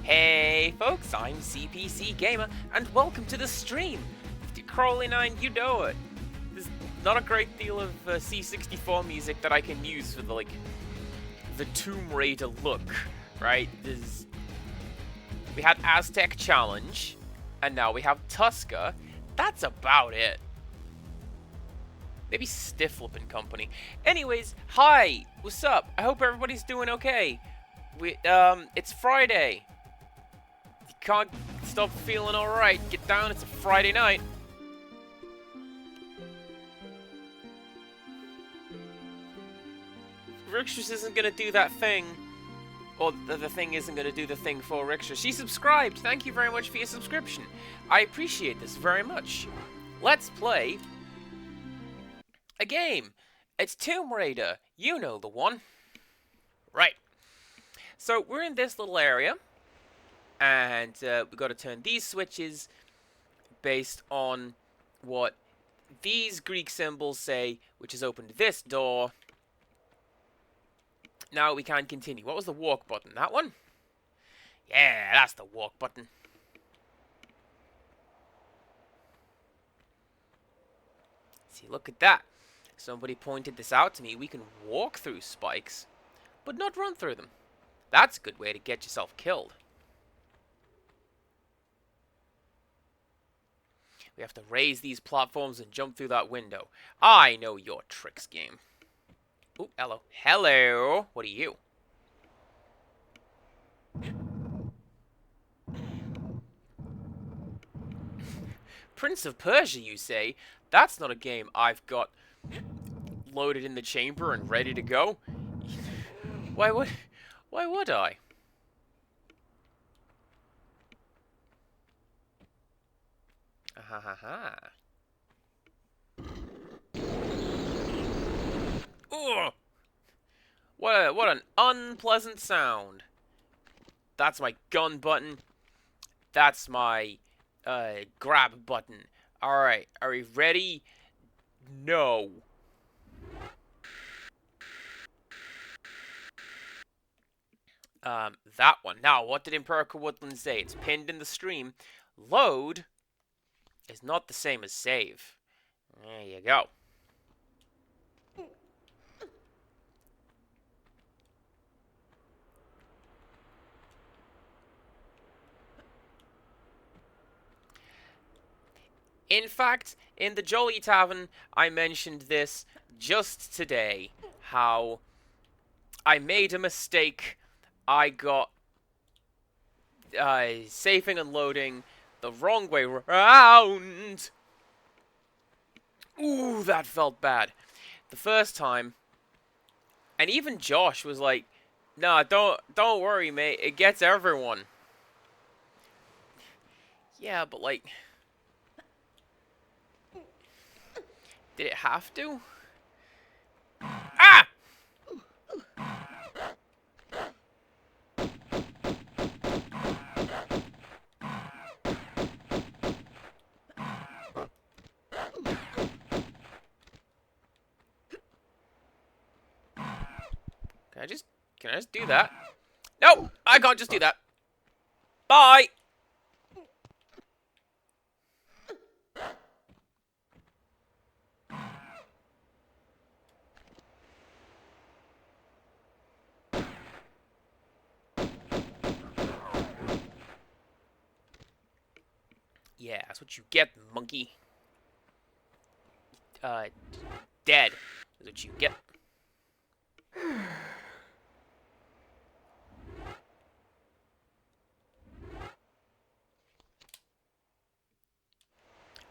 Hey folks, I'm CPC Gamer, and welcome to the stream. Crowley 9, you know it. There's not a great deal of C64 music that I can use for the Tomb Raider look, right? We had Aztec Challenge, and now we have Tusker. That's about it. Maybe Stifflip and Company. Anyways, hi, what's up? I hope everybody's doing okay. It's Friday. You can't stop feeling alright. Get down, it's a Friday night. Rixus isn't gonna do that thing. Or the thing isn't gonna do the thing for Rixus. She subscribed. Thank you very much for your subscription. I appreciate this very much. Let's play a game. It's Tomb Raider. You know the one. Right. So we're in this little area. And we've got to turn these switches based on what these Greek symbols say, which has opened this door. Now we can continue. What was the walk button? That one? Yeah, that's the walk button. See, look at that. Somebody pointed this out to me. We can walk through spikes, but not run through them. That's a good way to get yourself killed. We have to raise these platforms and jump through that window. I know your tricks, game. Ooh, hello. Hello! What are you? Prince of Persia, you say? That's not a game I've got loaded in the chamber and ready to go. Why would I? Ha ha ha. Ugh! What an unpleasant sound. That's my gun button. That's my grab button. Alright, are we ready? No. That one. Now, what did Empirical Woodland say? It's pinned in the stream. Load is not the same as save. There you go. In fact, in the Jolly Tavern, I mentioned this just today. How I made a mistake. I got saving and loading the wrong way round. Ooh, that felt bad. The first time. And even Josh was like, "Nah, don't worry, mate. It gets everyone." Yeah, but like, did it have to? Ah! Can I just do that? Nope, I can't just do that. Bye! Yeah, that's what you get, monkey. Dead is what you get.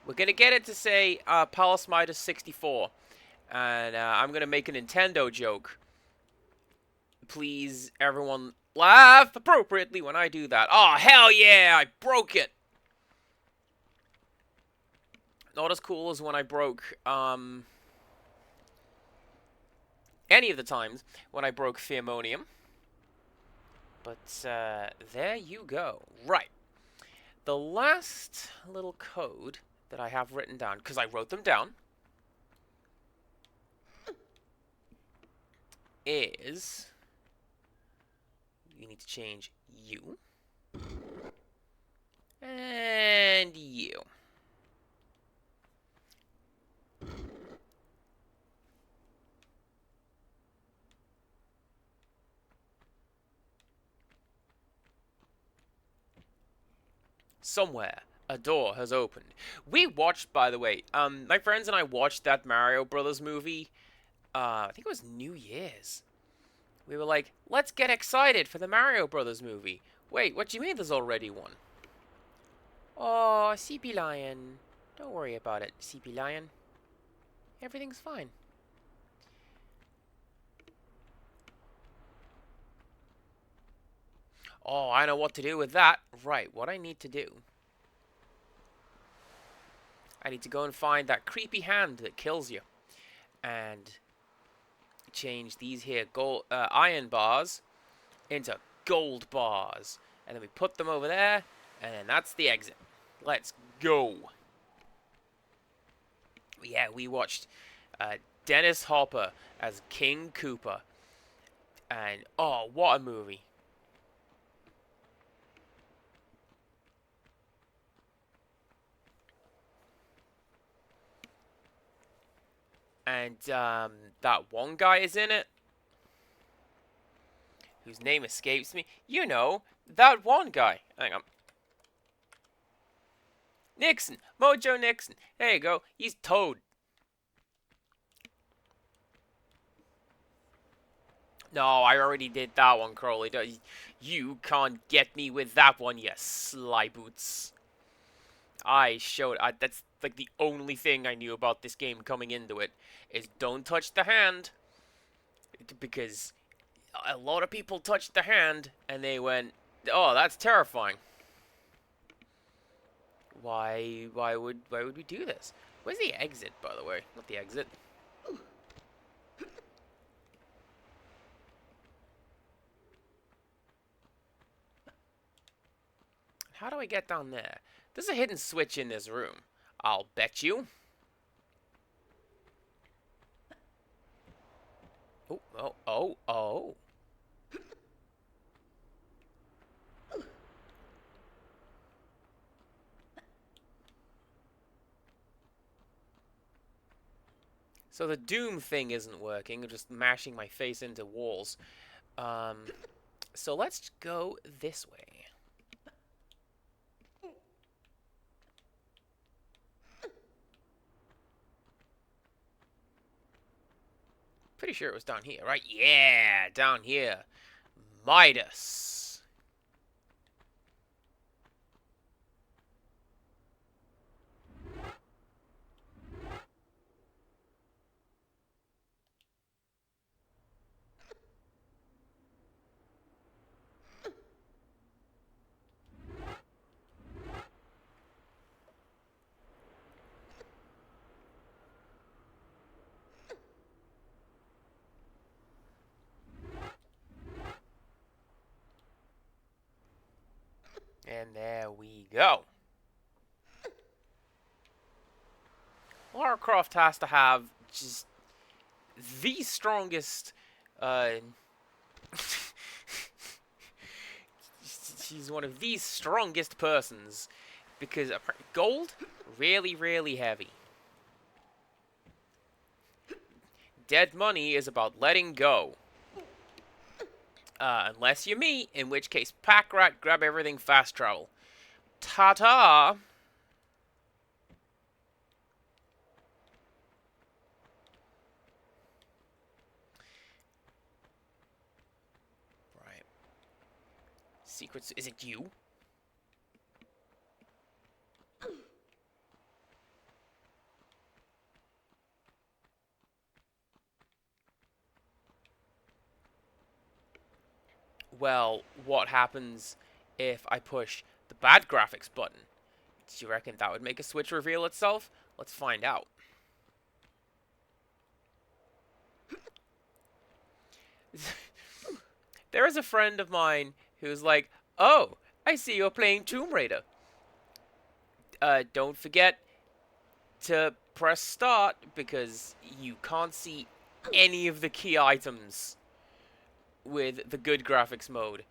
We're gonna get it to say Palace Midas 64, and I'm gonna make a Nintendo joke. Please, everyone, laugh appropriately when I do that. Oh, hell yeah! I broke it! Not as cool as when I broke, any of the times when I broke Pheomonium. But, there you go. Right. The last little code that I have written down, because I wrote them down, is... You need to change you And you. Somewhere, a door has opened. We watched, by the way, my friends and I watched that Mario Brothers movie. I think it was New Year's. We were like, let's get excited for the Mario Brothers movie. Wait, what do you mean there's already one? Oh, CP Lion. Don't worry about it, CP Lion. Everything's fine. Oh, I know what to do with that. Right, what I need to do. I need to go and find that creepy hand that kills you. And change these here gold iron bars into gold bars. And then we put them over there. And then that's the exit. Let's go. Yeah, we watched Dennis Hopper as King Koopa. And, oh, what a movie. And that one guy is in it, whose name escapes me. You know, that one guy. Hang on. Nixon. Mojo Nixon. There you go. He's Toad. No, I already did that one, Crowley. You can't get me with that one, you sly boots. That's like the only thing I knew about this game coming into it, is don't touch the hand. Because a lot of people touched the hand, and they went, oh, that's terrifying. Why would we do this? Where's the exit, by the way? Not the exit. How do I get down there? There's a hidden switch in this room. I'll bet you. Oh, oh, oh, oh. So the Doom thing isn't working. I'm just mashing my face into walls. So let's go this way. Pretty sure it was down here, right? Yeah, down here. Midas. And there we go. Lara Croft has to have just the strongest, she's one of the strongest persons, because gold, really, really heavy. Dead money is about letting go. Unless you're me, in which case, pack rat, grab everything, fast travel. Ta-ta! Right. Secrets, is it you? Well, what happens if I push the bad graphics button? Do you reckon that would make a switch reveal itself? Let's find out. There is a friend of mine who's like, oh, I see you're playing Tomb Raider. Don't forget to press start because you can't see any of the key items with the good graphics mode.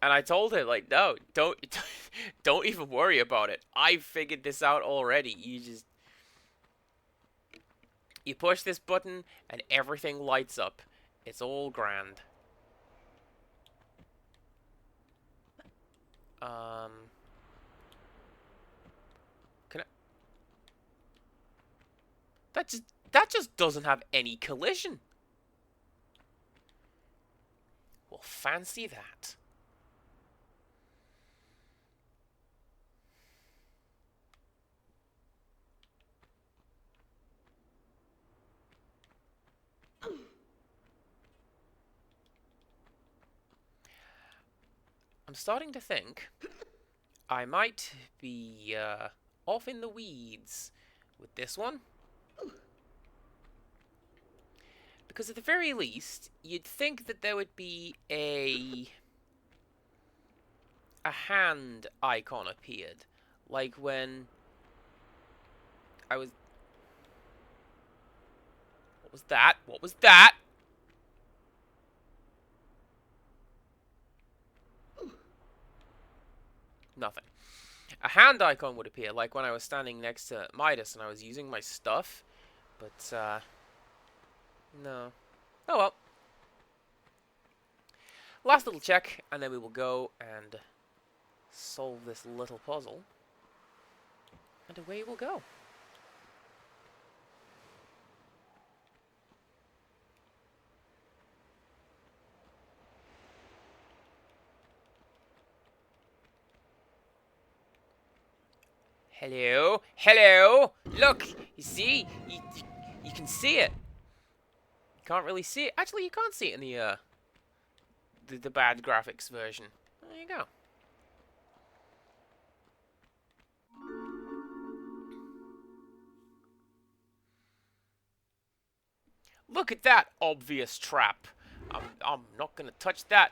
And I told her, like, no, don't, don't even worry about it. I figured this out already. You push this button and everything lights up. It's all grand. Can I? That just doesn't have any collision. Well, fancy that. I'm starting to think I might be off in the weeds with this one. Because at the very least, you'd think that there would be a hand icon appeared. Like when I was... What was that? What was that? Nothing. A hand icon would appear, like when I was standing next to Midas and I was using my stuff. But, no. Oh well. Last little check, and then we will go and solve this little puzzle. And away we'll go. Hello? Hello? Look! You see? You can see it. You can't really see it. Actually, you can't see it in the bad graphics version. There you go. Look at that obvious trap. I'm not gonna touch that.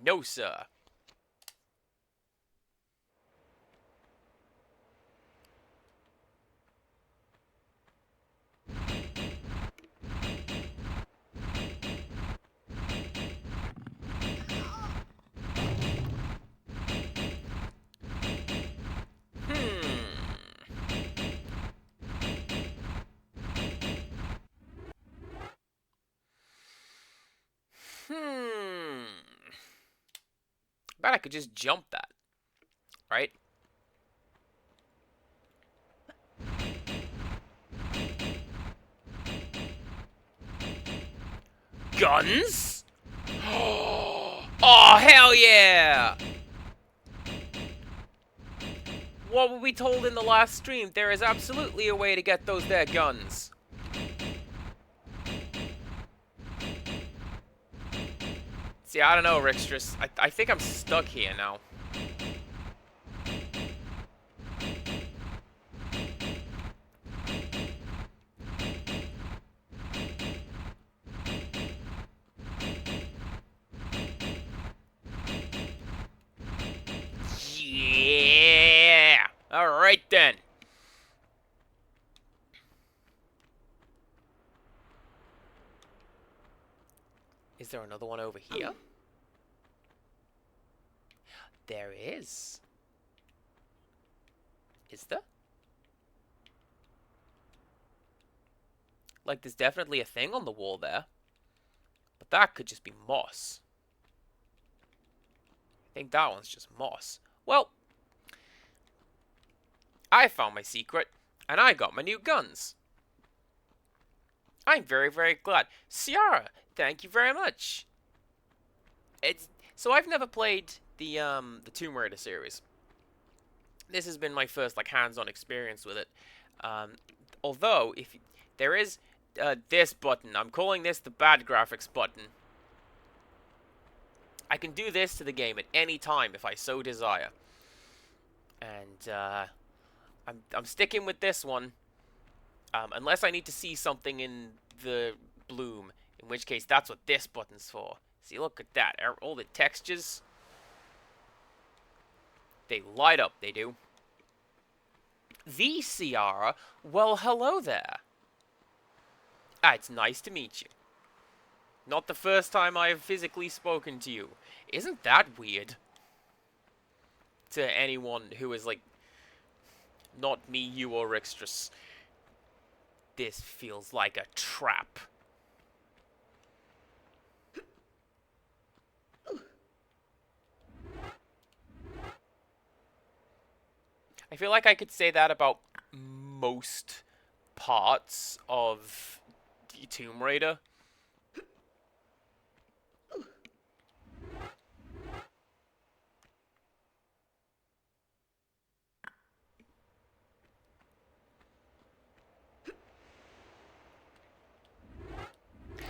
No, sir. Bet I could just jump that. Right? Guns? Oh, hell yeah! What were we told in the last stream? There is absolutely a way to get those there guns. See, I don't know, Rickstress. I think I'm stuck here now. Yeah! Alright then. Is there another one over here? There is. Is there? Like, there's definitely a thing on the wall there. But that could just be moss. I think that one's just moss. Well, I found my secret, and I got my new guns. I'm very, very glad. Ciara, thank you very much. So I've never played the Tomb Raider series. This has been my first like hands-on experience with it. Although if there is this button, I'm calling this the bad graphics button. I can do this to the game at any time if I so desire. And I'm sticking with this one. Unless I need to see something in the bloom, in which case that's what this button's for. See, look at that. All the textures, they light up, they do. The Ciara, well, hello there. Ah, it's nice to meet you. Not the first time I have physically spoken to you. Isn't that weird? to anyone who is, like, not me, you, or Rixtrus. This feels like a trap. I feel like I could say that about most parts of the Tomb Raider.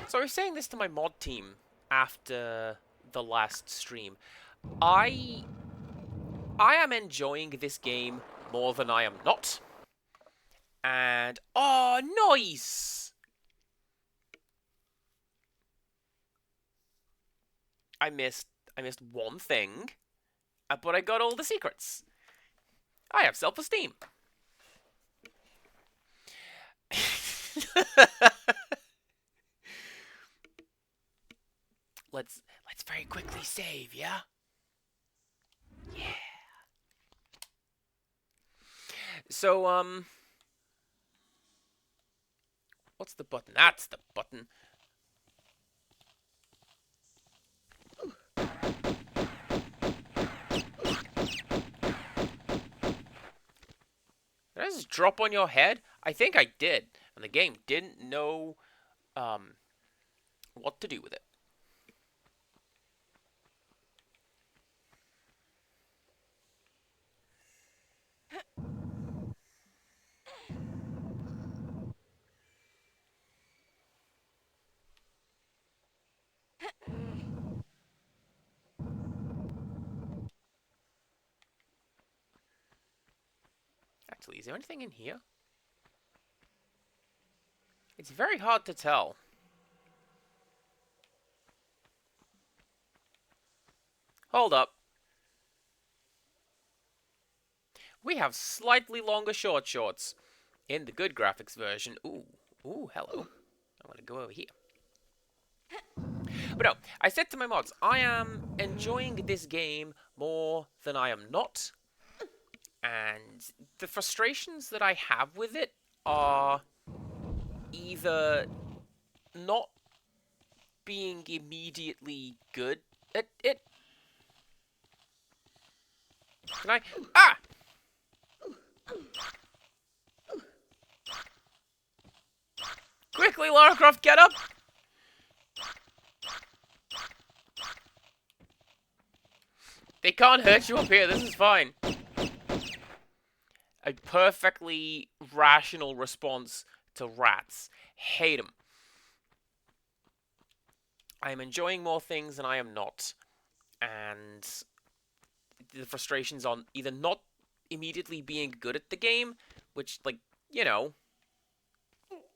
So I was saying this to my mod team after the last stream. I am enjoying this game more than I am not. And oh, nice! I missed one thing, but I got all the secrets. I have self-esteem. Let's very quickly save, yeah? Yeah. So, what's the button? That's the button. Did I just drop on your head? I think I did. And the game didn't know, what to do with it. Actually, is there anything in here? It's very hard to tell. Hold up. We have slightly longer shorts. In the good graphics version. Ooh, hello. I want to go over here. But no, I said to my mods, I am enjoying this game more than I am not. And the frustrations that I have with it are either not being immediately good at it. Can I? Ah! Quickly, Lara Croft, get up! They can't hurt you up here, this is fine. A perfectly rational response to rats. Hate them. I am enjoying more things than I am not. And the frustrations on either not immediately being good at the game, which, like, you know,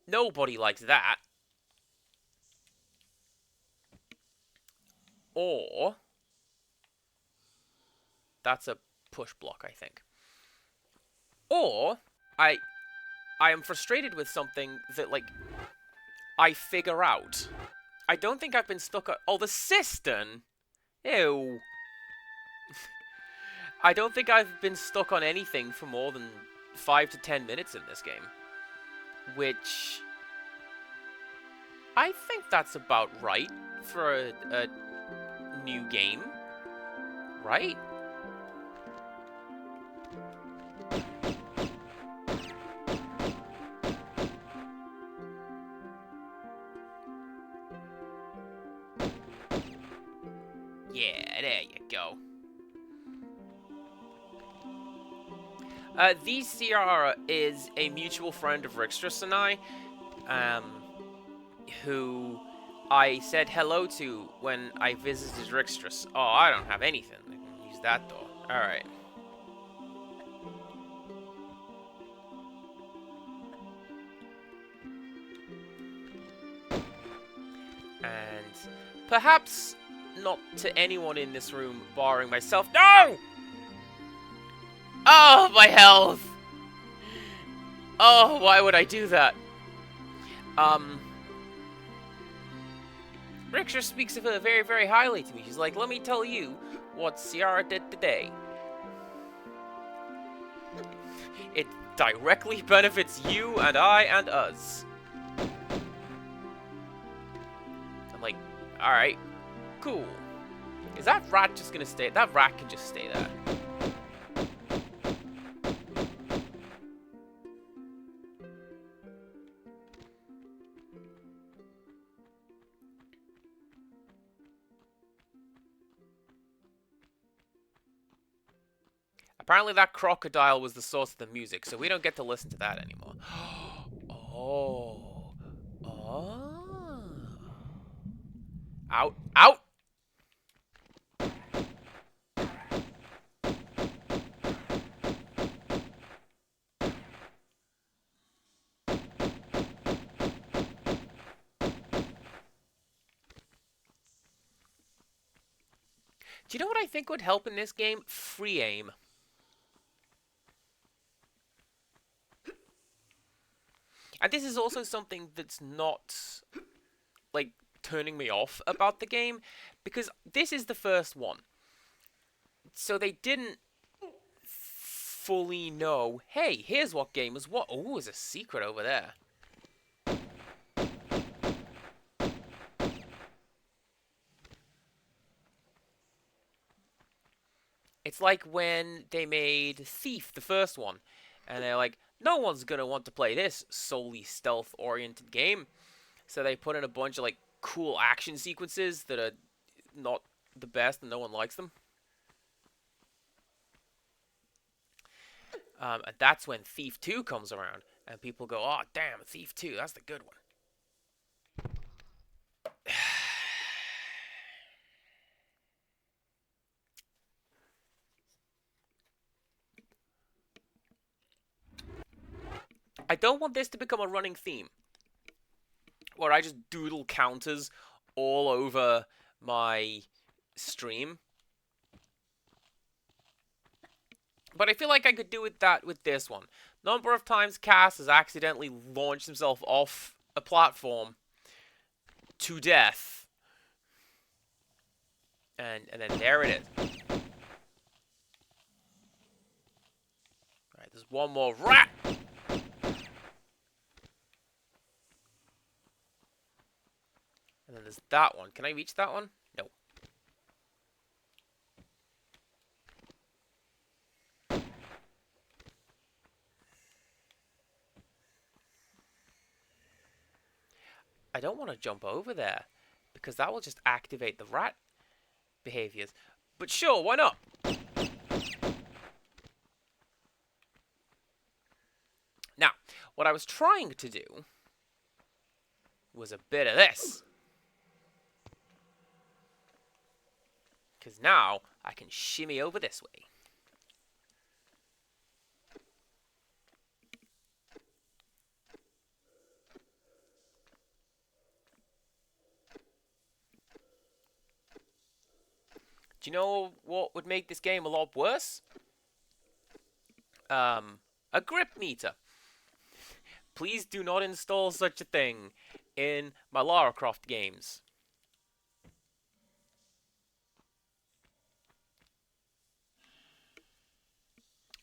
nobody likes that. Or that's a push block, I think. Or I am frustrated with something that, like, I figure out. I don't think I've been stuck on... Oh, the cistern! Ew. I don't think I've been stuck on anything for more than 5 to 10 minutes in this game. Which... I think that's about right for a new game. Right? Yeah, there you go. The Ciara is a mutual friend of Rixtrus and I, who I said hello to when I visited Rixtrus. Oh, I don't have anything. I can use that door. Alright. And perhaps not to anyone in this room, barring myself. No! Oh, my health! Oh, why would I do that? Rixtrus speaks of her very, very highly to me. She's like, let me tell you what Ciara did today. It directly benefits you and I and us. I'm like, alright, cool. Is that rat just gonna stay? That rat can just stay there. Apparently that crocodile was the source of the music, so we don't get to listen to that anymore. Oh. Oh. Out. Out! Do you know what I think would help in this game? Free aim. And this is also something that's not, like, turning me off about the game, because this is the first one. So they didn't fully know, hey, here's what game is what. Oh, there's a secret over there. It's like when they made Thief, the first one, and they're like, no one's gonna want to play this solely stealth-oriented game. So they put in a bunch of like cool action sequences that are not the best and no one likes them. And that's when Thief 2 comes around, and people go, oh, damn, Thief 2, that's the good one. I don't want this to become a running theme, where I just doodle counters all over my stream. But I feel like I could do that with this one. Number of times Cass has accidentally launched himself off a platform to death. And then there it is. Alright, there's one more rat! And then there's that one. Can I reach that one? No. I don't want to jump over there, because that will just activate the rat behaviors. But sure, why not? Now, what I was trying to do was a bit of this. Because now I can shimmy over this way. Do you know what would make this game a lot worse? A grip meter. Please do not install such a thing in my Lara Croft games.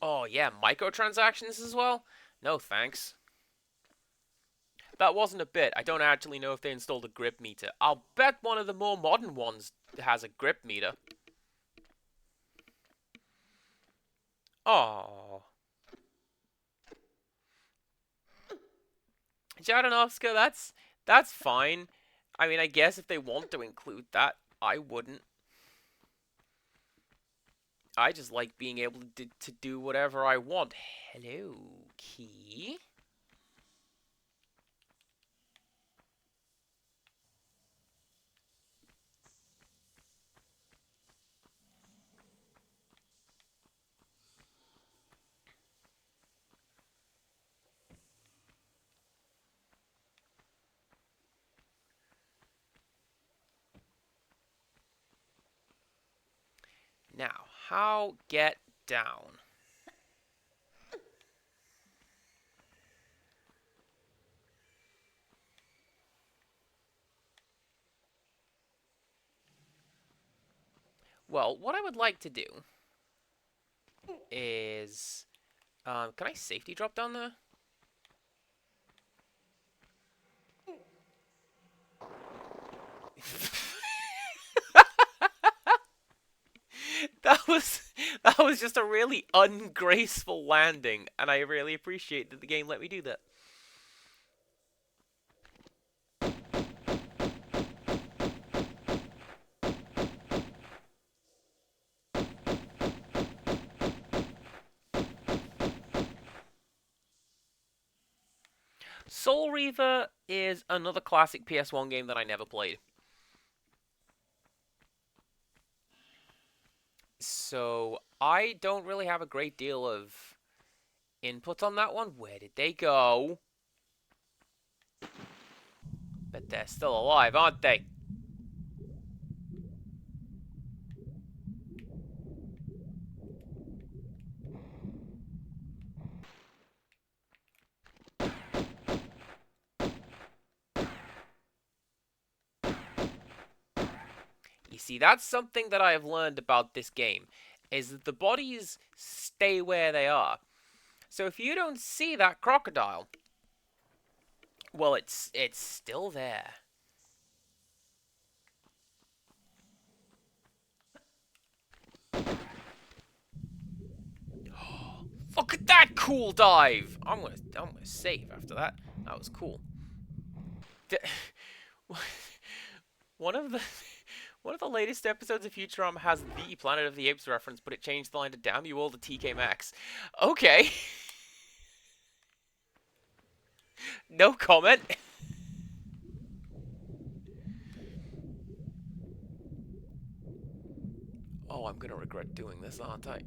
Oh yeah, microtransactions as well? No thanks. That wasn't a bit. I don't actually know if they installed a grip meter. I'll bet one of the more modern ones has a grip meter. Oh. Jadanovska, that's fine. I mean, I guess if they want to include that, I wouldn't. I just like being able to do whatever I want. Hello, key. Now, how get down? Well, what I would like to do is Can I safety drop down there? That was that was just a really ungraceful landing, and I really appreciate that the game let me do that. Soul Reaver is another classic PS1 game that I never played. So I don't really have a great deal of input on that one. Where did they go? But they're still alive, aren't they? You see, that's something that I have learned about this game, is that the bodies stay where they are. So if you don't see that crocodile, well, it's still there. Look at that cool dive! I'm gonna save after that. That was cool. One of the one of the latest episodes of Futurama has the Planet of the Apes reference, but it changed the line to "Damn you all to TK Maxx." Okay, no comment. Oh, I'm gonna regret doing this, aren't I?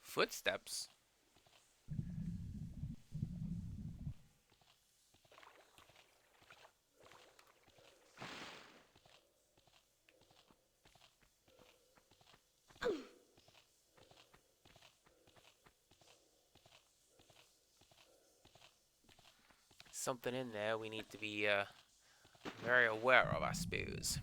Footsteps. Something in there we need to be very aware of, I suppose.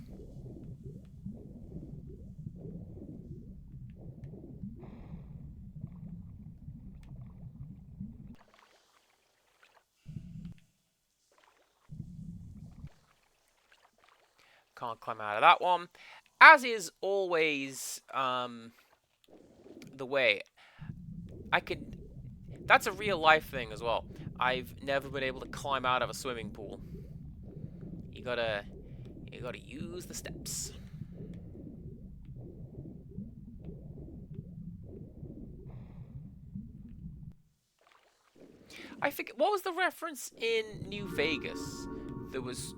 Can't climb out of that one. As is always the way. I could. That's a real life thing as well. I've never been able to climb out of a swimming pool. You gotta, you gotta use the steps. I think what was the reference in New Vegas? There was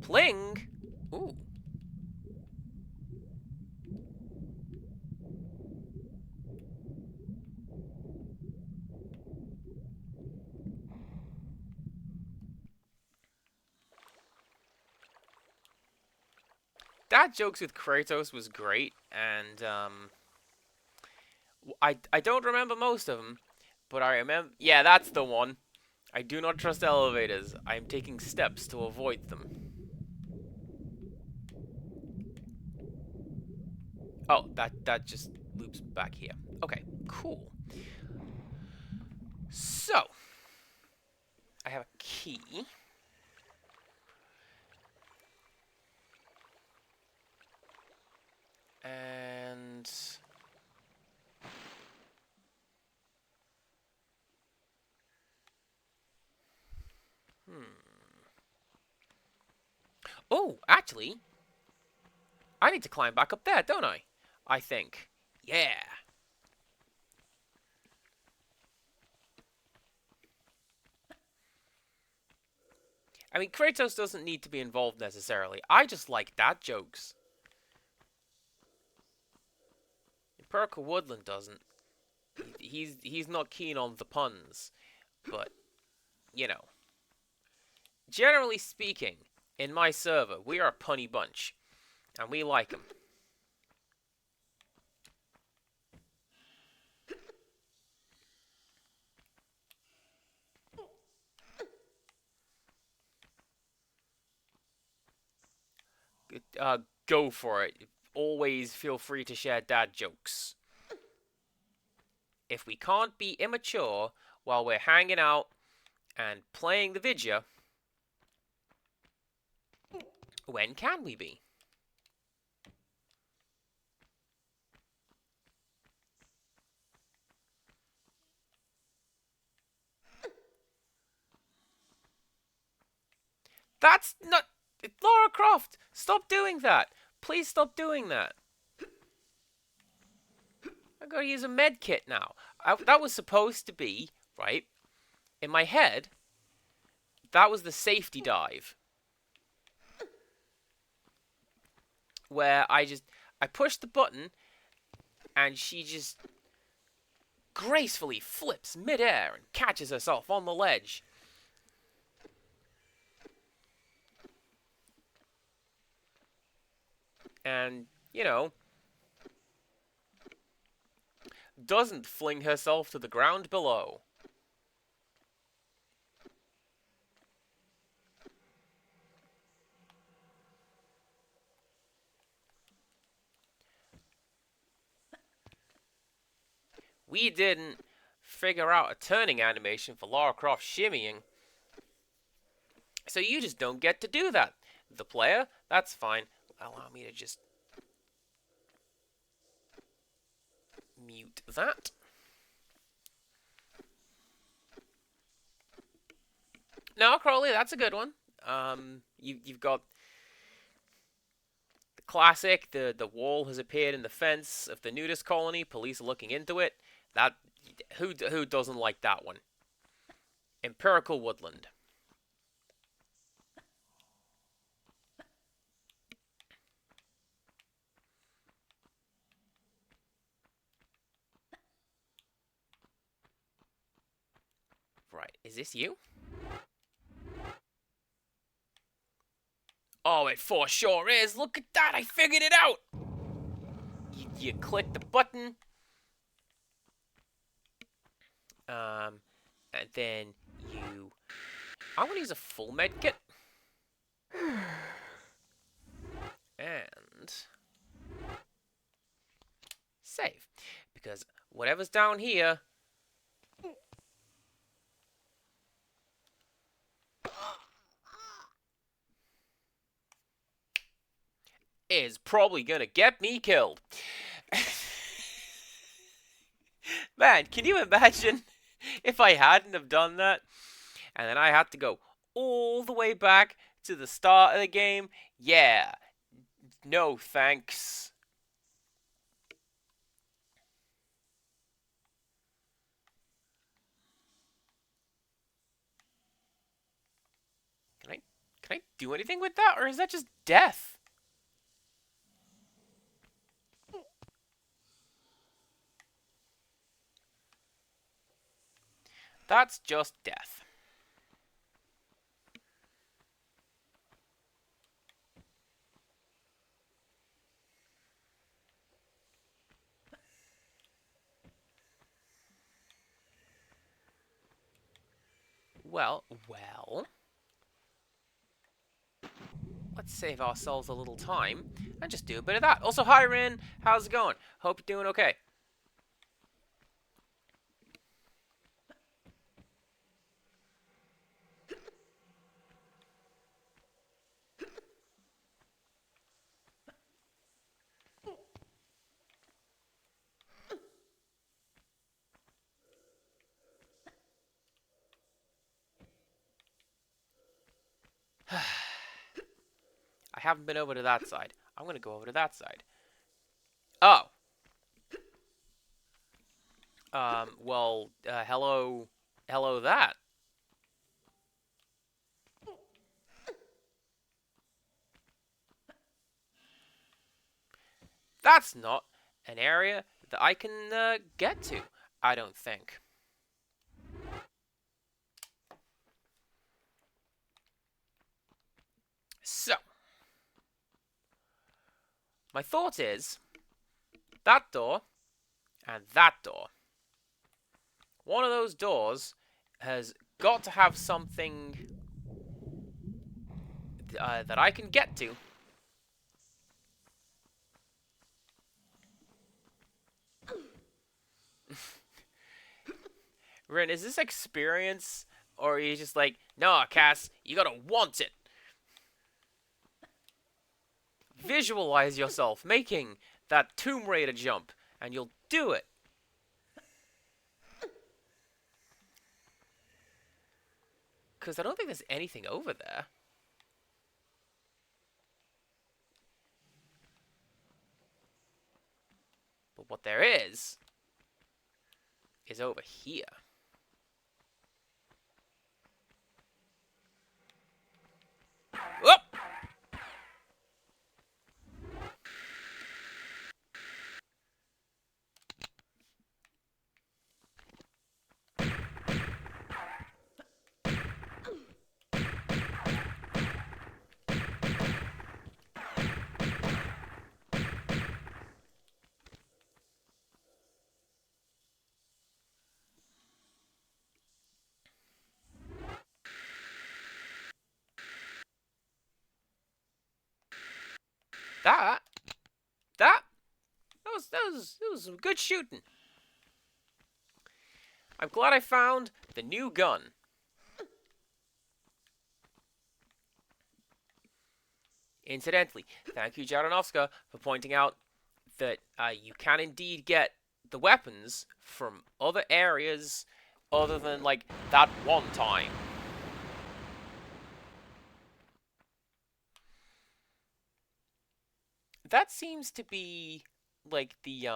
Pling. Ooh. Dad jokes with Kratos was great, and I don't remember most of them, but I remember. Yeah, that's the one. I do not trust elevators. I am taking steps to avoid them. Oh, that just loops back here. Okay, cool. So, I have a key. And oh, actually, I need to climb back up there, don't I? I think. Yeah. I mean, Kratos doesn't need to be involved necessarily. I just like dad jokes. Empirical Woodland doesn't. He's not keen on the puns, but you know, generally speaking, in my server, we are a punny bunch, and we like them. go for it. Always feel free to share dad jokes. If we can't be immature while we're hanging out and playing the video, when can we be? That's not... Lara Croft, stop doing that. Please stop doing that. I gotta use a med kit now. That was supposed to be, right? In my head, that was the safety dive. Where I pushed the button and she just gracefully flips midair and catches herself on the ledge. And, you know, doesn't fling herself to the ground below. We didn't figure out a turning animation for Lara Croft shimmying. So you just don't get to do that. The player, that's fine. Allow me to just mute that. No, Crowley, that's a good one. You've got the classic. The wall has appeared in the fence of the nudist colony. Police are looking into it. That who doesn't like that one? Empirical woodland. Right, is this you? Oh, it for sure is. Look at that, I figured it out. You click the button. And then you... I'm gonna use a full med kit. And... save. Because whatever's down here... is probably gonna get me killed. Man, can you imagine if I hadn't have done that? And then I had to go all the way back to the start of the game? Yeah. No thanks. Can I do anything with that? Or is that just death? That's just death. Well. Let's save ourselves a little time and just do a bit of that. Also, hi, Rin. How's it going? Hope you're doing okay. I haven't been over to that side. I'm going to go over to that side. Oh. Well, hello that. That's not an area that I can get to, I don't think. So, my thought is that door and that door. One of those doors has got to have something that I can get to Rin, is this experience, or are you just like, no, Cass, you gotta want it? Visualize yourself making that Tomb Raider jump, and you'll do it. Because I don't think there's anything over there. But what there is over here. Whoop! That, that was some good shooting. I'm glad I found the new gun. Incidentally, thank you, Jaranovska, for pointing out that you can indeed get the weapons from other areas other than, like, that one time. That seems to be, like, the,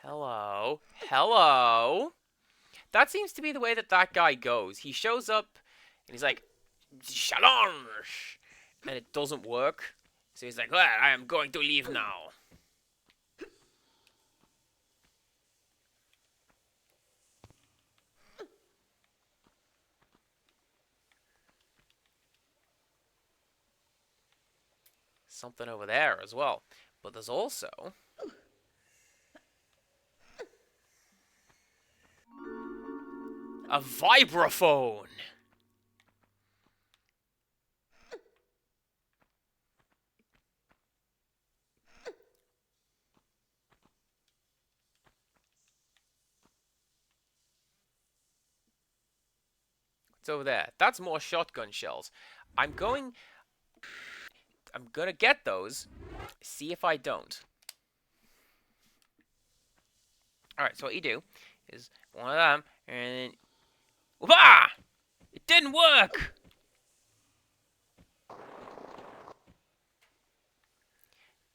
Hello? Hello? That seems to be the way that guy goes. He shows up, and he's like, challenge! And it doesn't work. So he's like, well, I am going to leave now. Something over there as well. But there's also a vibraphone. It's over there. That's more shotgun shells. I'm gonna get those. See if I don't. Alright, so what you do is one of them, and then... Wah! It didn't work!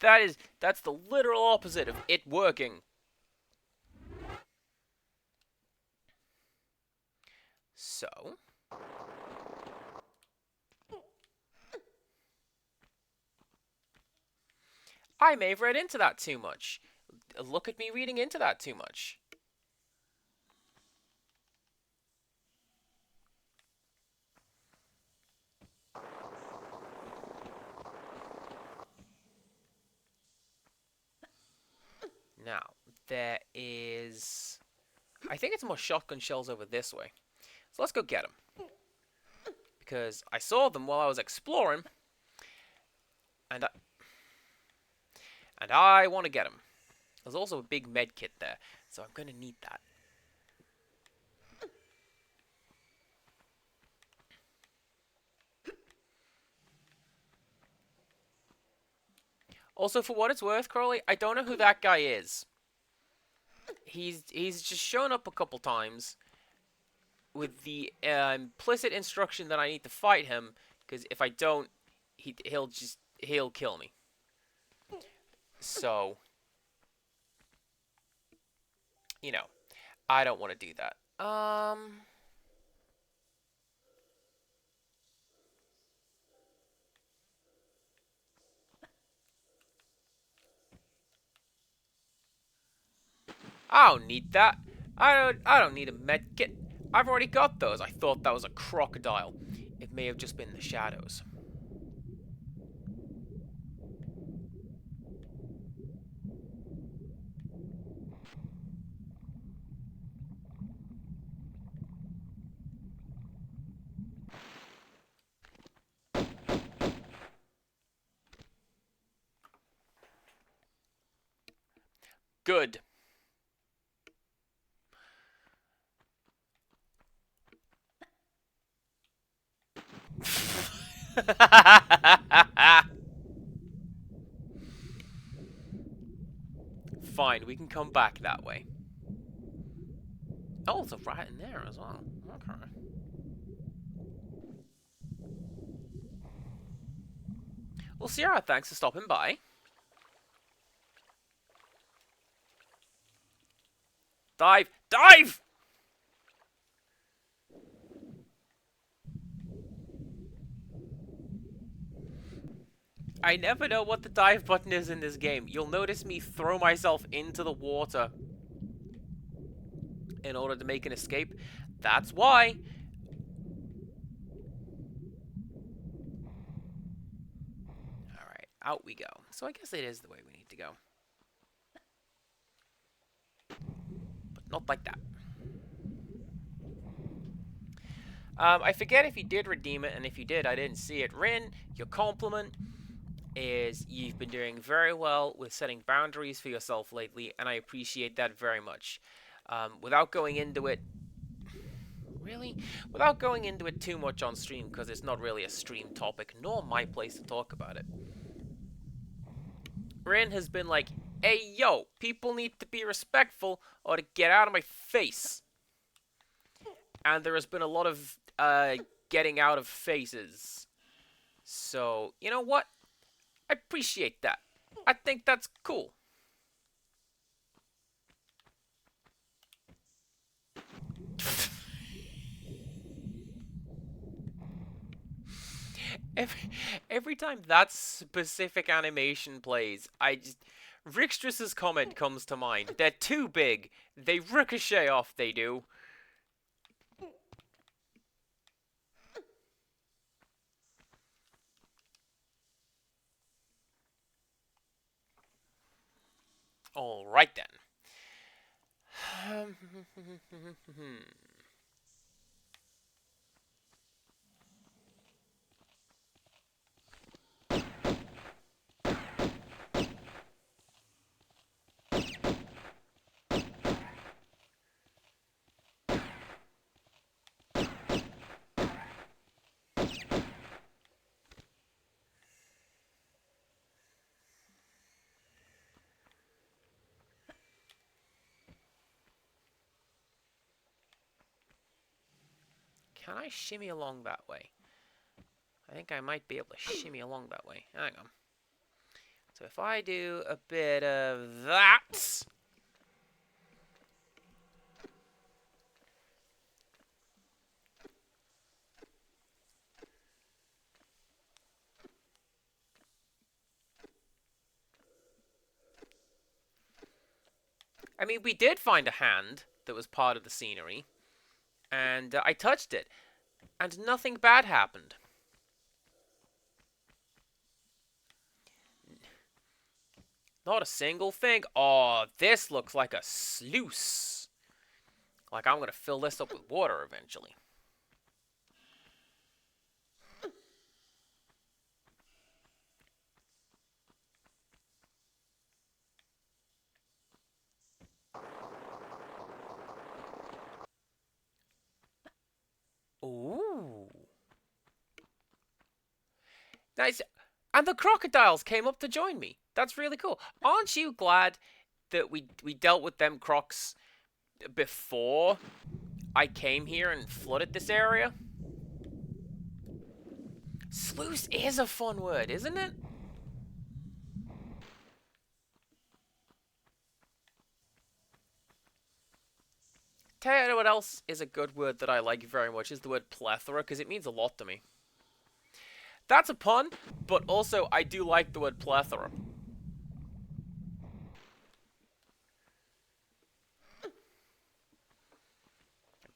That's the literal opposite of it working. So... I may have read into that too much. Look at me reading into that too much. Now, there is... I think it's more shotgun shells over this way. So let's go get them. Because I saw them while I was exploring. And I want to get them. There's also a big med kit there. So I'm going to need that. Also, for what it's worth, Crowley, I don't know who that guy is. He's just shown up a couple times with the implicit instruction that I need to fight him, because if I don't, he'll kill me. So, you know, I don't want to do that. I don't need that. I don't need a med kit. I've already got those. I thought that was a crocodile. It may have just been the shadows. Good. Fine, we can come back that way. Oh, it's a rat in there as well. Okay. Well, Sierra, thanks for stopping by. Dive! Dive! I never know what the dive button is in this game. You'll notice me throw myself into the water in order to make an escape. That's why. Alright, out we go. So I guess it is the way we need to go. But not like that. I forget if you did redeem it, and if you did, I didn't see it. Rin, your compliment is you've been doing very well with setting boundaries for yourself lately, and I appreciate that very much. Without going into it, really? Without going into it too much on stream, because it's not really a stream topic, nor my place to talk about it. Rin has been like, hey, yo, people need to be respectful or to get out of my face. And there has been a lot of getting out of faces. So, you know what? I appreciate that. I think that's cool. every time that specific animation plays, Rickstress's comment comes to mind. They're too big. They ricochet off, they do. Alright then. Can I shimmy along that way? I think I might be able to shimmy along that way. Hang on. So if I do a bit of that... I mean, we did find a hand that was part of the scenery. And I touched it. And nothing bad happened. Not a single thing. Oh, this looks like a sluice. Like I'm going to fill this up with water eventually. Ooh. Nice. And the crocodiles came up to join me. That's really cool. Aren't you glad that we dealt with them crocs before I came here and flooded this area? Sluice is a fun word, isn't it? Tell you what else is a good word that I like very much is the word plethora, because it means a lot to me. That's a pun, but also I do like the word plethora.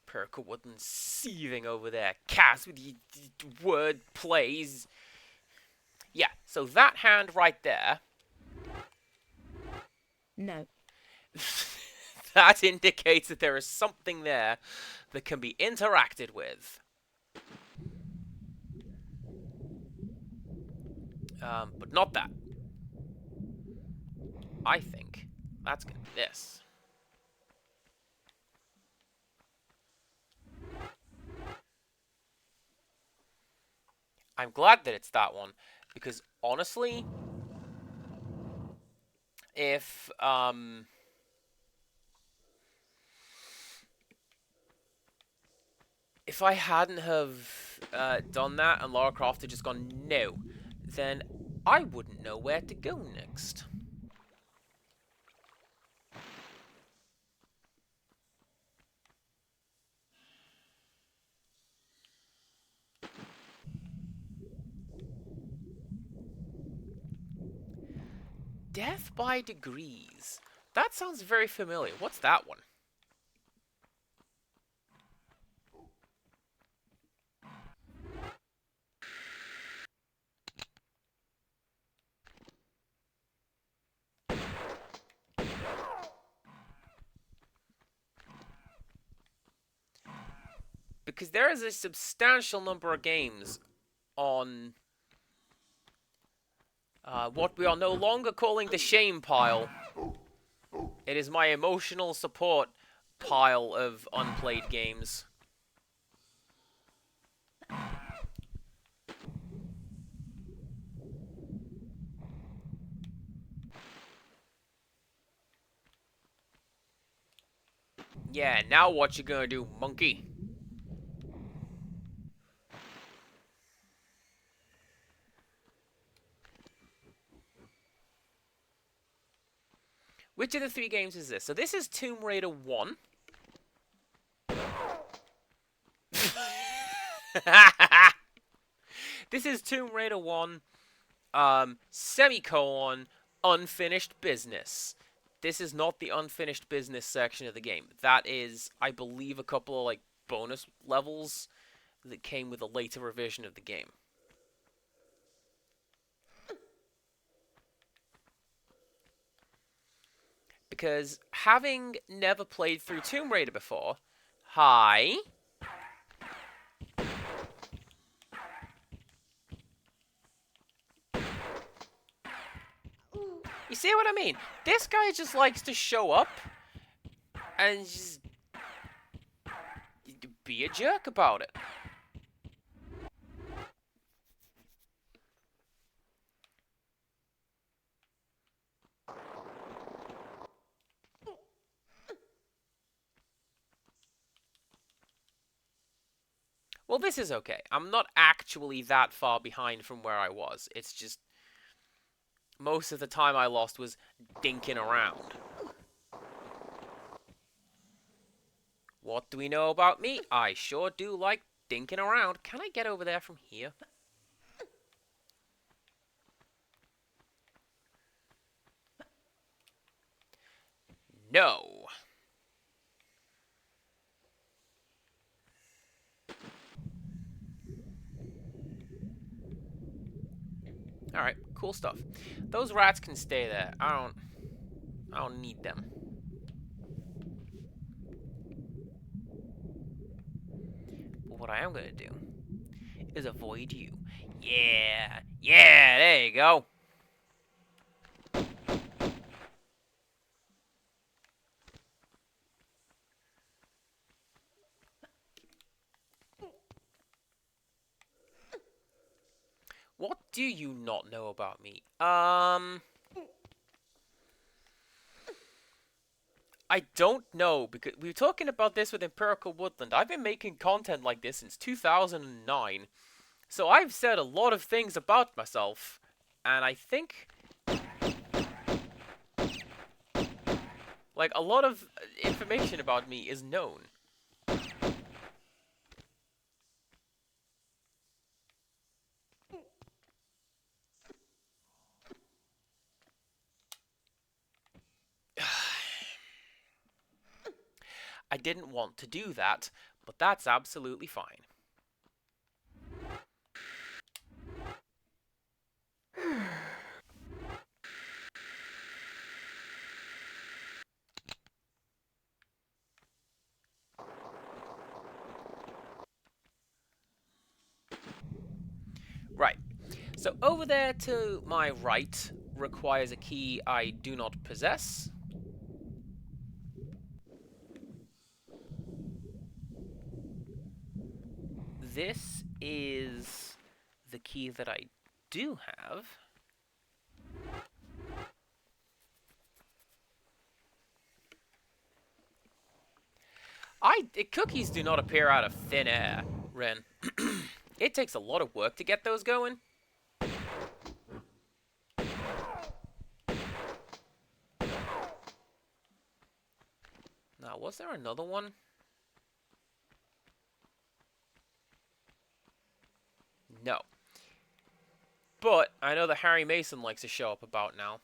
Perka Wooden seething over there. Cass with the word plays. Yeah, so that hand right there. No. That indicates that there is something there that can be interacted with. But not that. I think that's gonna be this. I'm glad that it's that one, because honestly, if if I hadn't have done that and Lara Croft had just gone no, then I wouldn't know where to go next. Death by Degrees. That sounds very familiar. What's that one? Because there is a substantial number of games on what we are no longer calling the shame pile. It is my emotional support pile of unplayed games. Yeah, now what you gonna do, monkey? Which of the three games is this? So this is Tomb Raider 1. This is Tomb Raider 1, semicolon, unfinished business. This is not the unfinished business section of the game. That is, I believe, a couple of, like, bonus levels that came with a later revision of the game. Because having never played through Tomb Raider before, hi. You see what I mean? This guy just likes to show up and just be a jerk about it. Well, this is okay. I'm not actually that far behind from where I was. It's just most of the time I lost was dinking around. What do we know about me? I sure do like dinking around. Can I get over there from here? No. Alright, cool stuff. Those rats can stay there. I don't need them. But what I am gonna do is avoid you. Yeah, yeah, there you go. What do you not know about me? I don't know, because we were talking about this with Empirical Woodland. I've been making content like this since 2009. So I've said a lot of things about myself, and I think, like, a lot of information about me is known. I didn't want to do that, but that's absolutely fine. Right. So over there to my right requires a key I do not possess. This is the key that I do have. Cookies do not appear out of thin air, Ren. It takes a lot of work to get those going. Now, was there another one? No. But I know that Harry Mason likes to show up about now.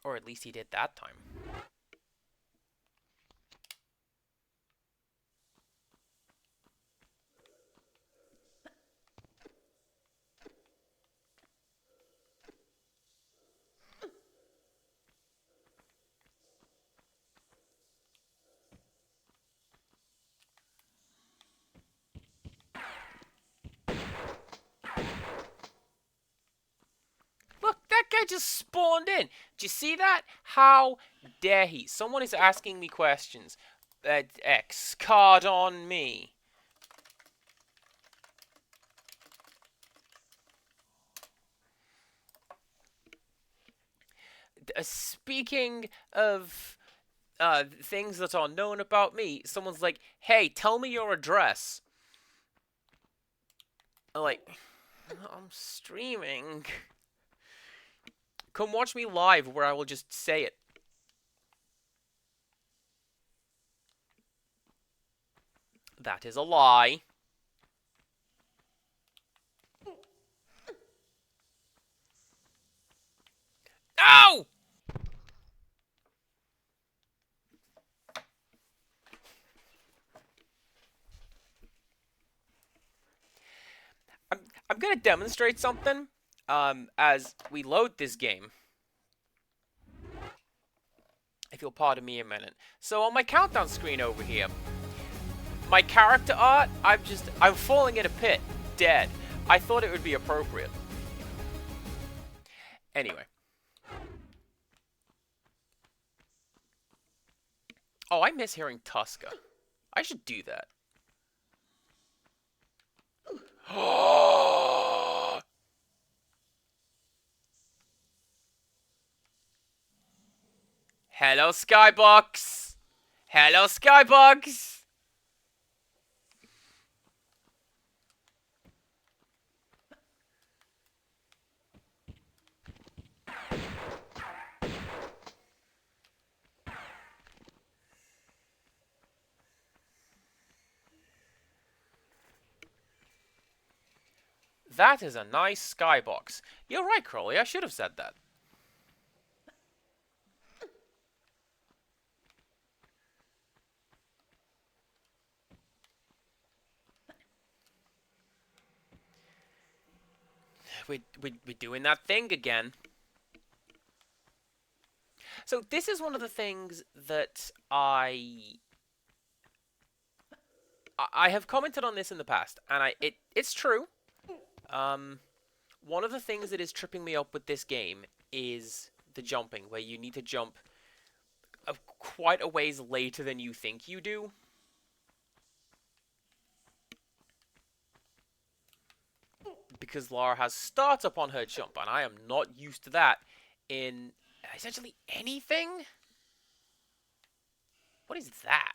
Or at least he did that time. Look, that guy just spawned in. Did you see that? How dare he? Someone is asking me questions. X card on me. Speaking of things that are known about me, someone's like, hey, tell me your address. I'm like, I'm streaming. Come watch me live where I will just say it. That is a lie. No! I'm gonna demonstrate something as we load this game. If you'll pardon me a minute. So on my countdown screen over here, my character art, I'm falling in a pit, dead. I thought it would be appropriate. Anyway. Oh, I miss hearing Tuska. I should do that. Hello, Skybox! Hello, Skybox! That is a nice skybox. You're right, Crowley. I should have said that. We're doing that thing again. So this is one of the things that I have commented on this in the past, and it's true. One of the things that is tripping me up with this game is the jumping, where you need to jump quite a ways later than you think you do. Because Lara has startup on her jump, and I am not used to that in essentially anything. What is that?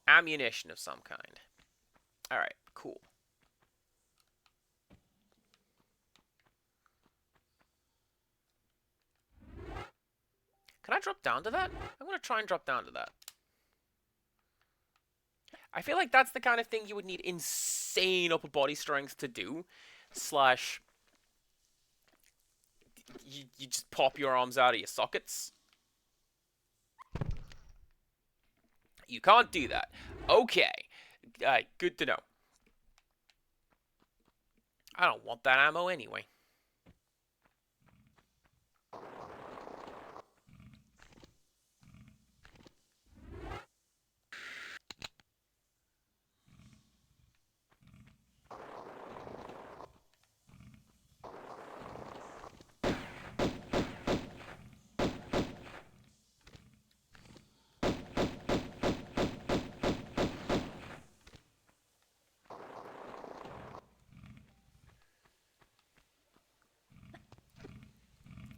Ammunition of some kind. Alright, cool. Can I drop down to that? I'm going to try and drop down to that. I feel like that's the kind of thing you would need insane upper body strength to do. Slash, you just pop your arms out of your sockets. You can't do that. Okay. Good to know. I don't want that ammo anyway.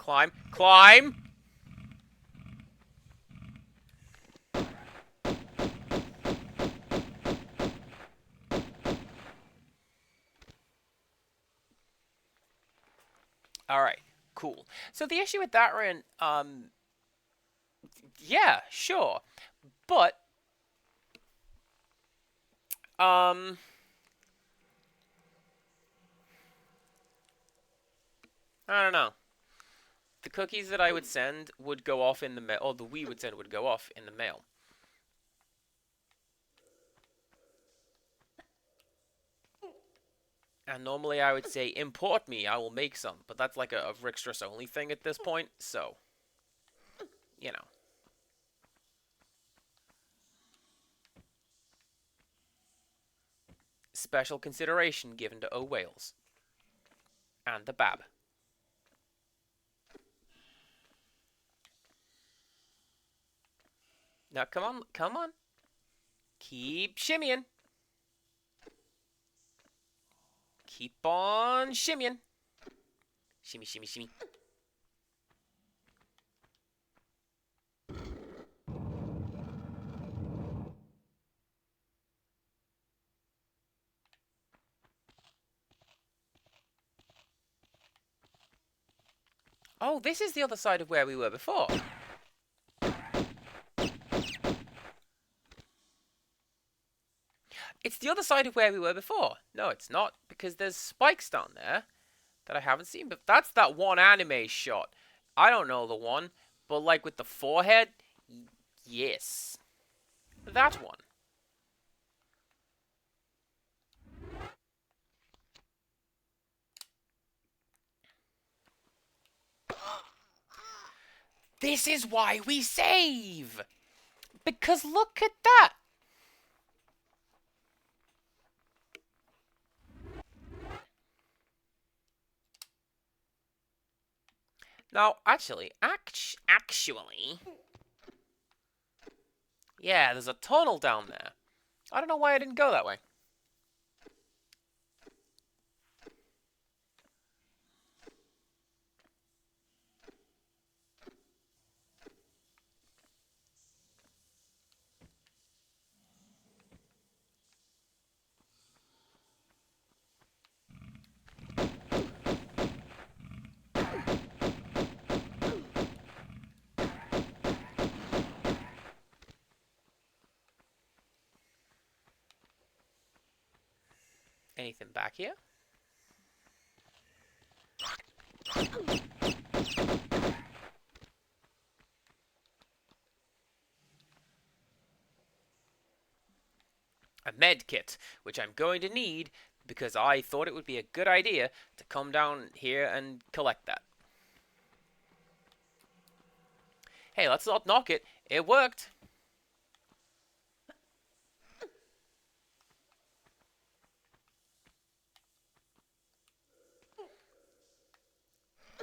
Climb. Climb! Alright, cool. So the issue with that, Ren, yeah, sure. But, um, I don't know. The cookies that I would send would go off in the mail, or the we would send would go off in the mail. And normally I would say, import me, I will make some. But that's like a Rickstress only thing at this point, so, you know. Special consideration given to O Wales. And the Bab. Now, come on, come on. Keep shimmying. Keep on shimmying. Shimmy, shimmy, shimmy. Oh, this is the other side of where we were before. It's the other side of where we were before. No, it's not, because there's spikes down there that I haven't seen. But that's that one anime shot. I don't know the one, but like with the forehead, yes. That one. This is why we save! Because look at that! Now, actually, yeah, there's a tunnel down there. I don't know why I didn't go that way. Anything back here? A med kit, which I'm going to need because I thought it would be a good idea to come down here and collect that. Hey, let's not knock it. It worked.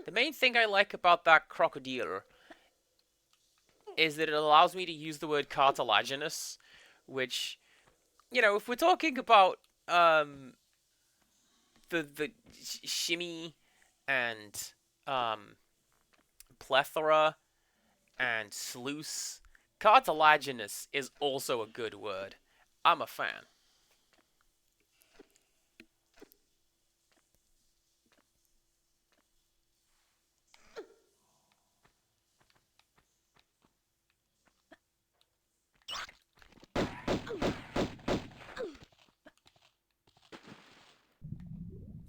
The main thing I like about that crocodile is that it allows me to use the word cartilaginous, which, you know, if we're talking about the shimmy and plethora and sluice, cartilaginous is also a good word. I'm a fan.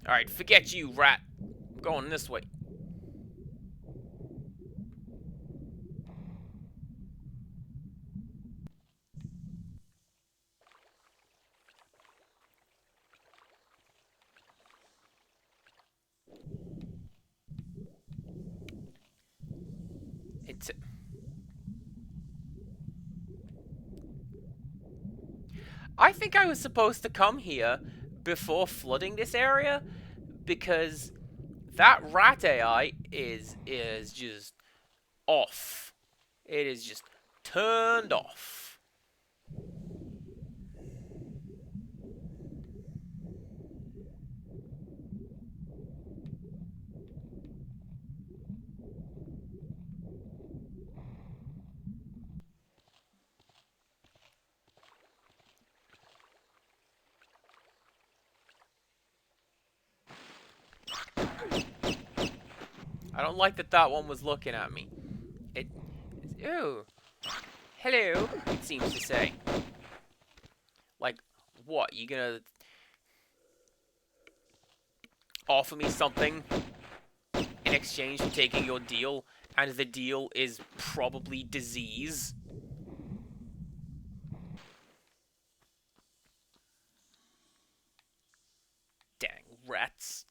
Alright, forget you, rat. I'm going this way. It's... I think I was supposed to come here before flooding this area, because that rat AI is just off. It is just turned off. I don't like that that one was looking at me. It... Ooh. Hello, it seems to say. Like, what? You gonna offer me something in exchange for taking your deal? And the deal is probably disease? Dang rats.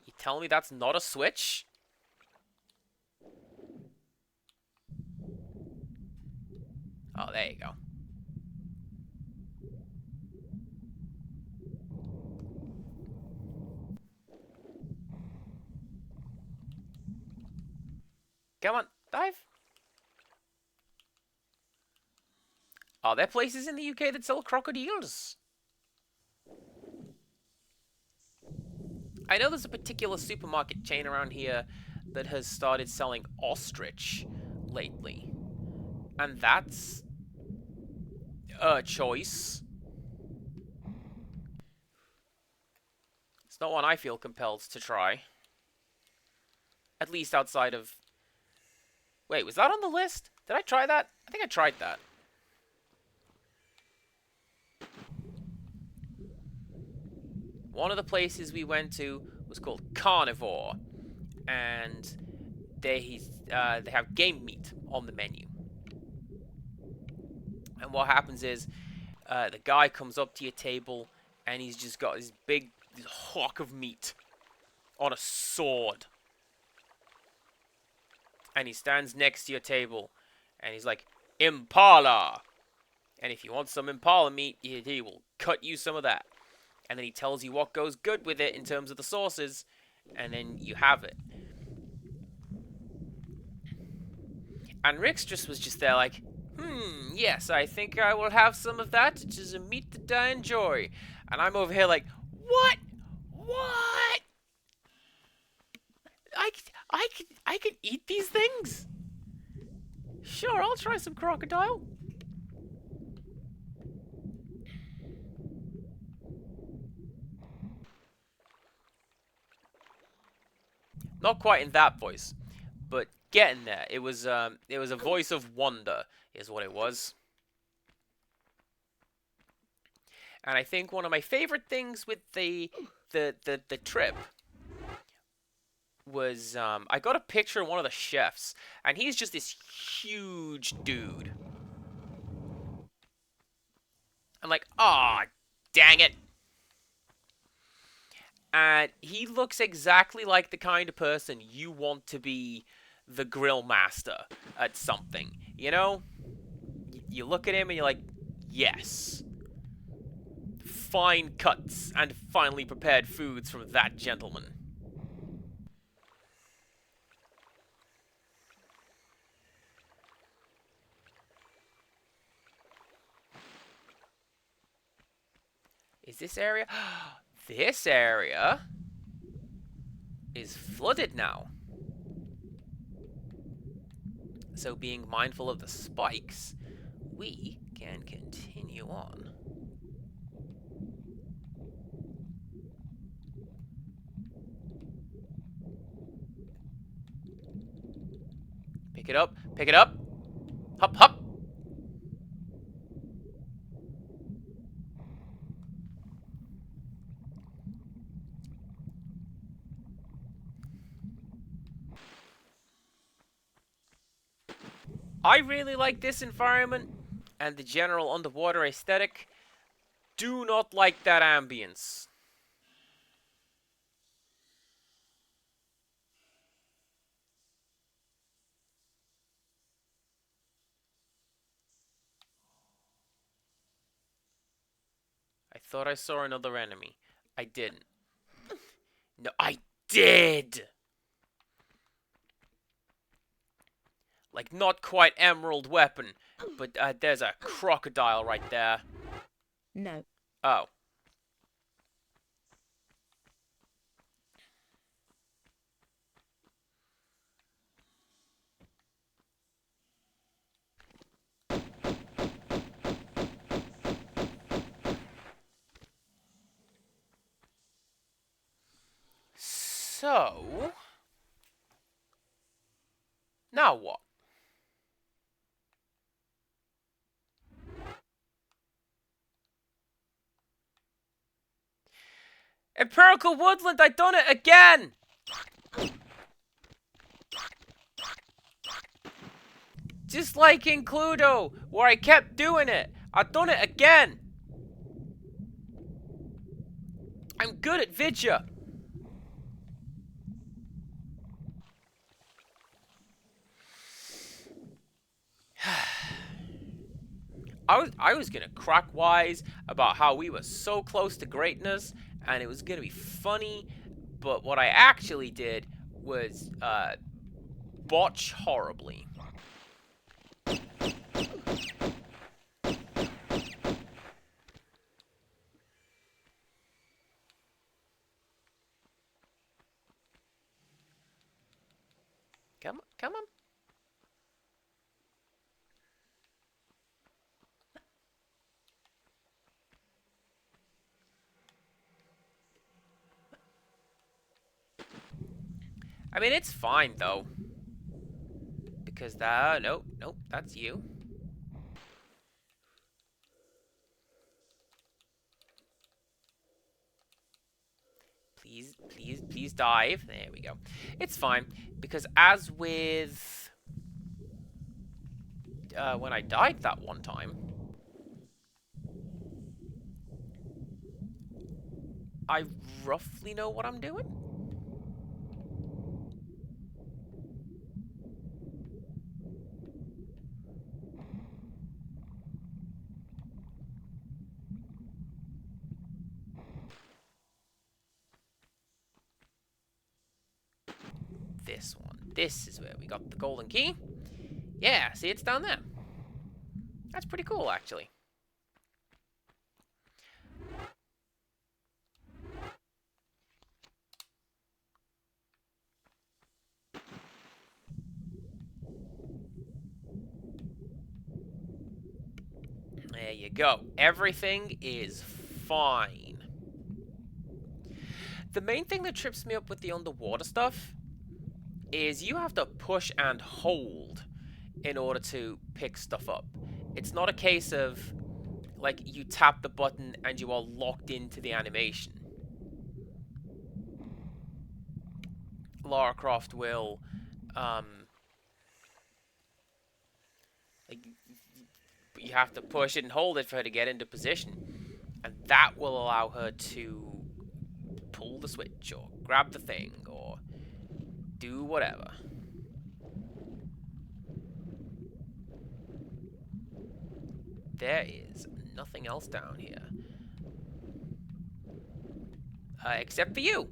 You telling me that's not a switch? Oh, there you go. Come on, dive. Are there places in the UK that sell crocodiles? I know there's a particular supermarket chain around here that has started selling ostrich lately. And that's a choice. It's not one I feel compelled to try. At least outside of... Wait, was that on the list? Did I try that? I think I tried that. One of the places we went to was called Carnivore. And they have game meat on the menu. And what happens is, the guy comes up to your table, and he's just got this big hawk of meat on a sword. And he stands next to your table, and he's like, Impala! And if you want some Impala meat, he will cut you some of that. And then he tells you what goes good with it in terms of the sauces, and then you have it. And Rix was just there like, yes, I think I will have some of that. It is a meat that I enjoy. And I'm over here like, what? What? I can eat these things? Sure, I'll try some crocodile. Not quite in that voice, but getting there. It was a voice of wonder, is what it was. And I think one of my favorite things with the trip was I got a picture of one of the chefs, and he's just this huge dude. I'm like, ah, oh, dang it. And he looks exactly like the kind of person you want to be the grill master at something. You know? You look at him and you're like, yes. Fine cuts and finely prepared foods from that gentleman. Is this area? This area is flooded now. So being mindful of the spikes, we can continue on. Pick it up, pick it up. Hop, hop. I really like this environment and the general underwater aesthetic. Do not like that ambience. I thought I saw another enemy. I didn't. No, I did! Like, not quite emerald weapon, but there's a crocodile right there. No. Oh. So, now what? Empirical Woodland, I done it again! Just like in Cluedo, where I kept doing it. I done it again! I'm good at Vidya. I was gonna crack wise about how we were so close to greatness and it was gonna be funny, but what I actually did was botch horribly. Come on, come on. I mean, it's fine though, because nope, that's you. Please, please, please dive. There we go. It's fine, because as with when I died that one time, I roughly know what I'm doing. This one. This is where we got the golden key. Yeah, see, it's down there. That's pretty cool, actually. There you go. Everything is fine. The main thing that trips me up with the underwater stuff is you have to push and hold in order to pick stuff up. It's not a case of, like, you tap the button and you are locked into the animation. Lara Croft will, like, you have to push it and hold it for her to get into position. And that will allow her to pull the switch or grab the thing or do whatever. There is nothing else down here. Except for you.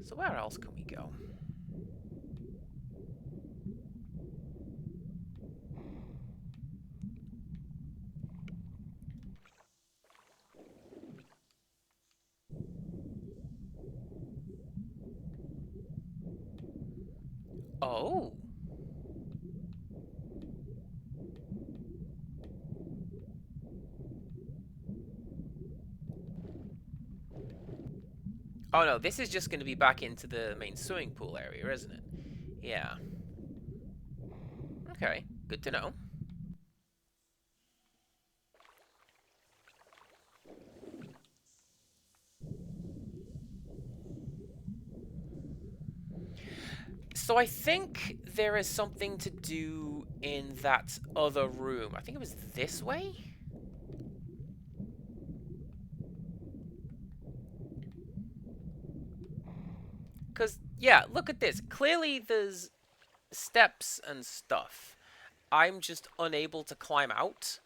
So where else can we go? Oh. Oh no, this is just going to be back into the main swimming pool area, isn't it? Yeah. Okay, good to know. So I think there is something to do in that other room. I think it was this way? Because, yeah, look at this. Clearly there's steps and stuff. I'm just unable to climb out.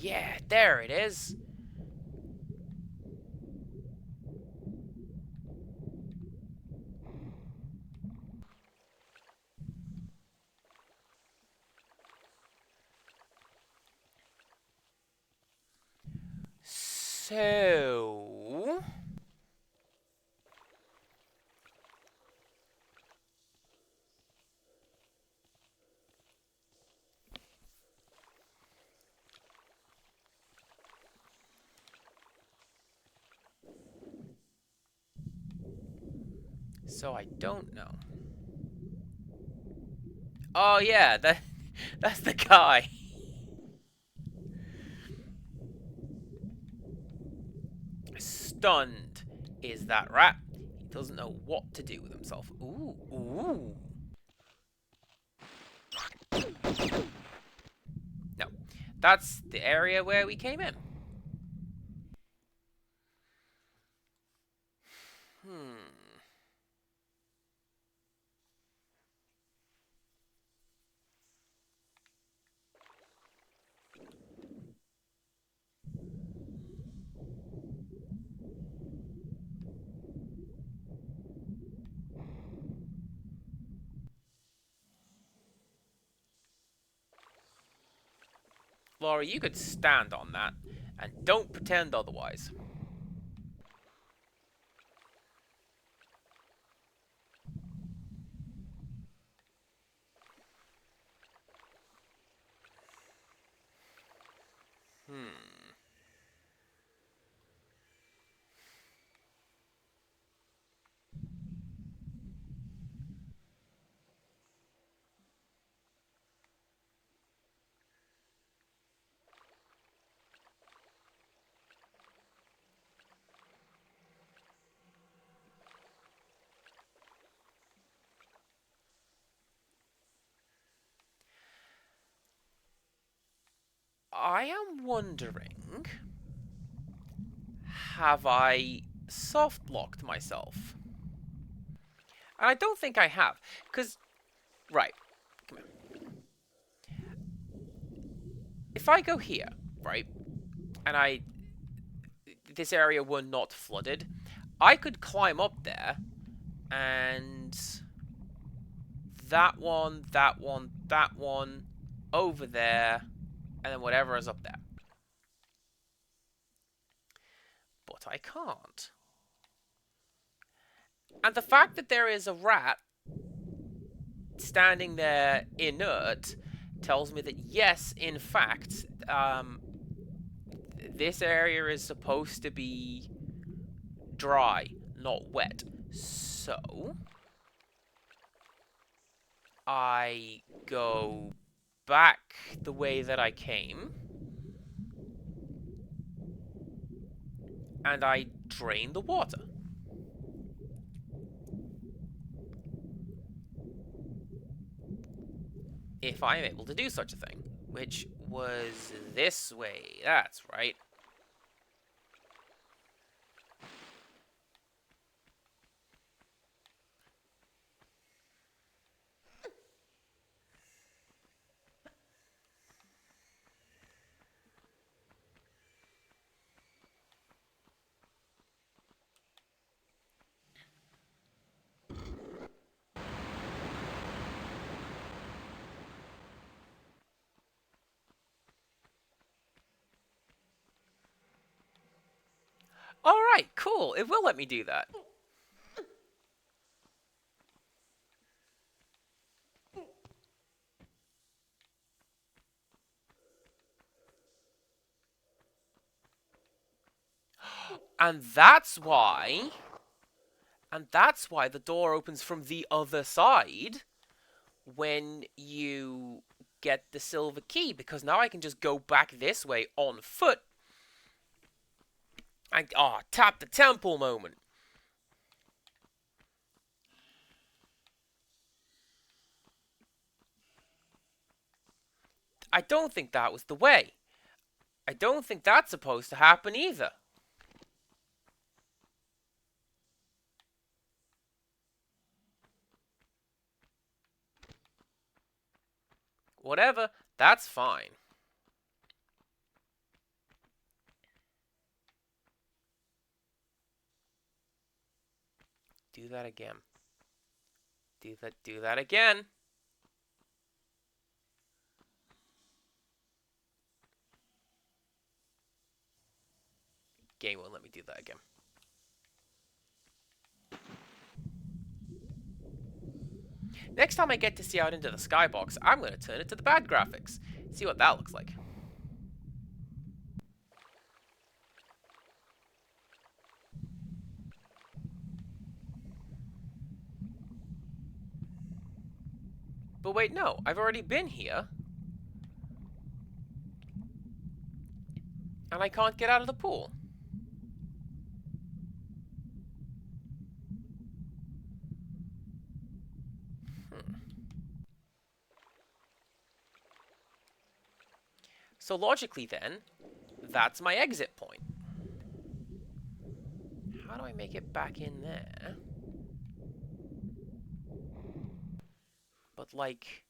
yeah, there it is. So... So I don't know. Oh yeah, that's the guy. Stunned is that rat. He doesn't know what to do with himself. Ooh, ooh. No, that's the area where we came in. Hmm. Laura, you could stand on that, and don't pretend otherwise. Hmm. I am wondering, have I soft locked myself? And I don't think I have, because right, come here. If I go here, right, and this area were not flooded, I could climb up there and that one, that one, that one, over there, and then whatever is up there. But I can't. And the fact that there is a rat standing there inert tells me that yes, in fact, this area is supposed to be dry, not wet. So I go back the way that I came, and I drain the water. If I am able to do such a thing, which was this way. That's right. Alright, cool. It will let me do that. And that's why... And that's why the door opens from the other side when you get the silver key, because now I can just go back this way on foot. Tap the temple moment. I don't think that was the way. I don't think that's supposed to happen either. Whatever, that's fine. Do that again. Do that again. Game won't let me do that again. Next time I get to see out into the skybox, I'm going to turn it to the bad graphics. See what that looks like. But wait, no, I've already been here. And I can't get out of the pool. So logically then, that's my exit point. How do I make it back in there? But like,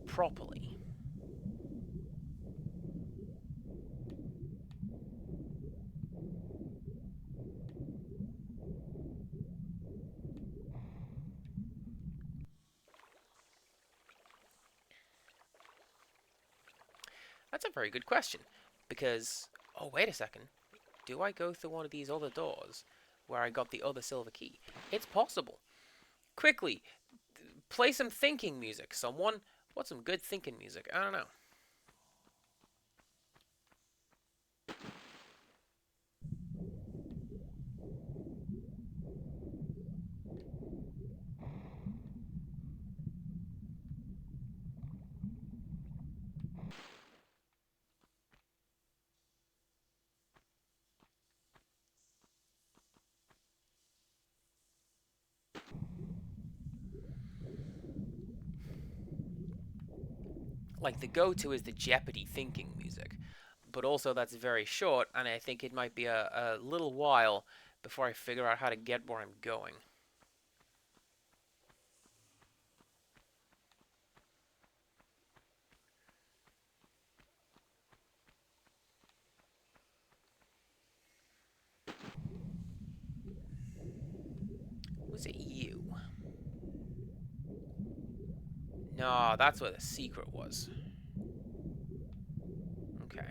properly. That's a very good question. Because, oh wait a second. Do I go through one of these other doors where I got the other silver key? It's possible. Quickly, play some thinking music. Someone, what's some good thinking music? I don't know. Like, the go-to is the Jeopardy thinking music. But also that's very short, and I think it might be a little while before I figure out how to get where I'm going. Was it you? No, that's where the secret was. Okay.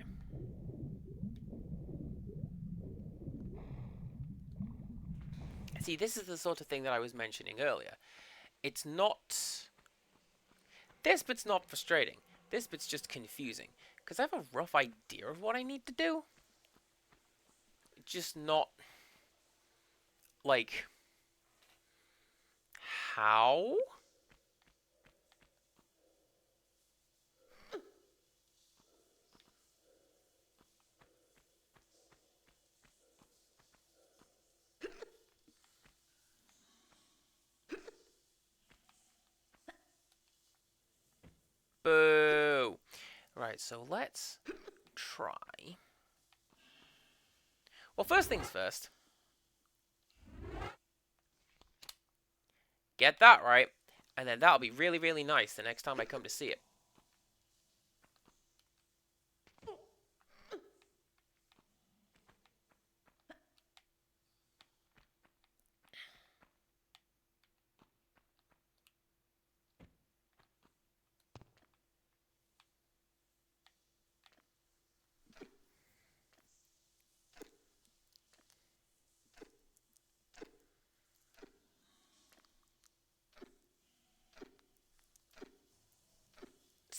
See, this is the sort of thing that I was mentioning earlier. It's not... This bit's not frustrating. This bit's just confusing. Because I have a rough idea of what I need to do. Just not... Like... How? Boo! Right, so let's try. Well, first things first. Get that right, and then that'll be really, really nice the next time I come to see it.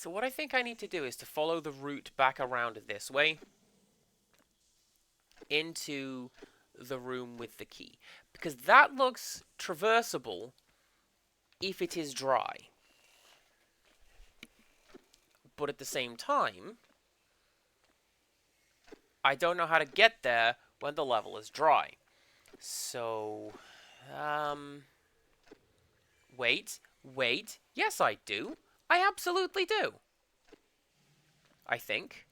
So what I think I need to do is to follow the route back around this way into the room with the key. Because that looks traversable if it is dry. But at the same time, I don't know how to get there when the level is dry. So, wait. Yes, I do. I absolutely do. I think.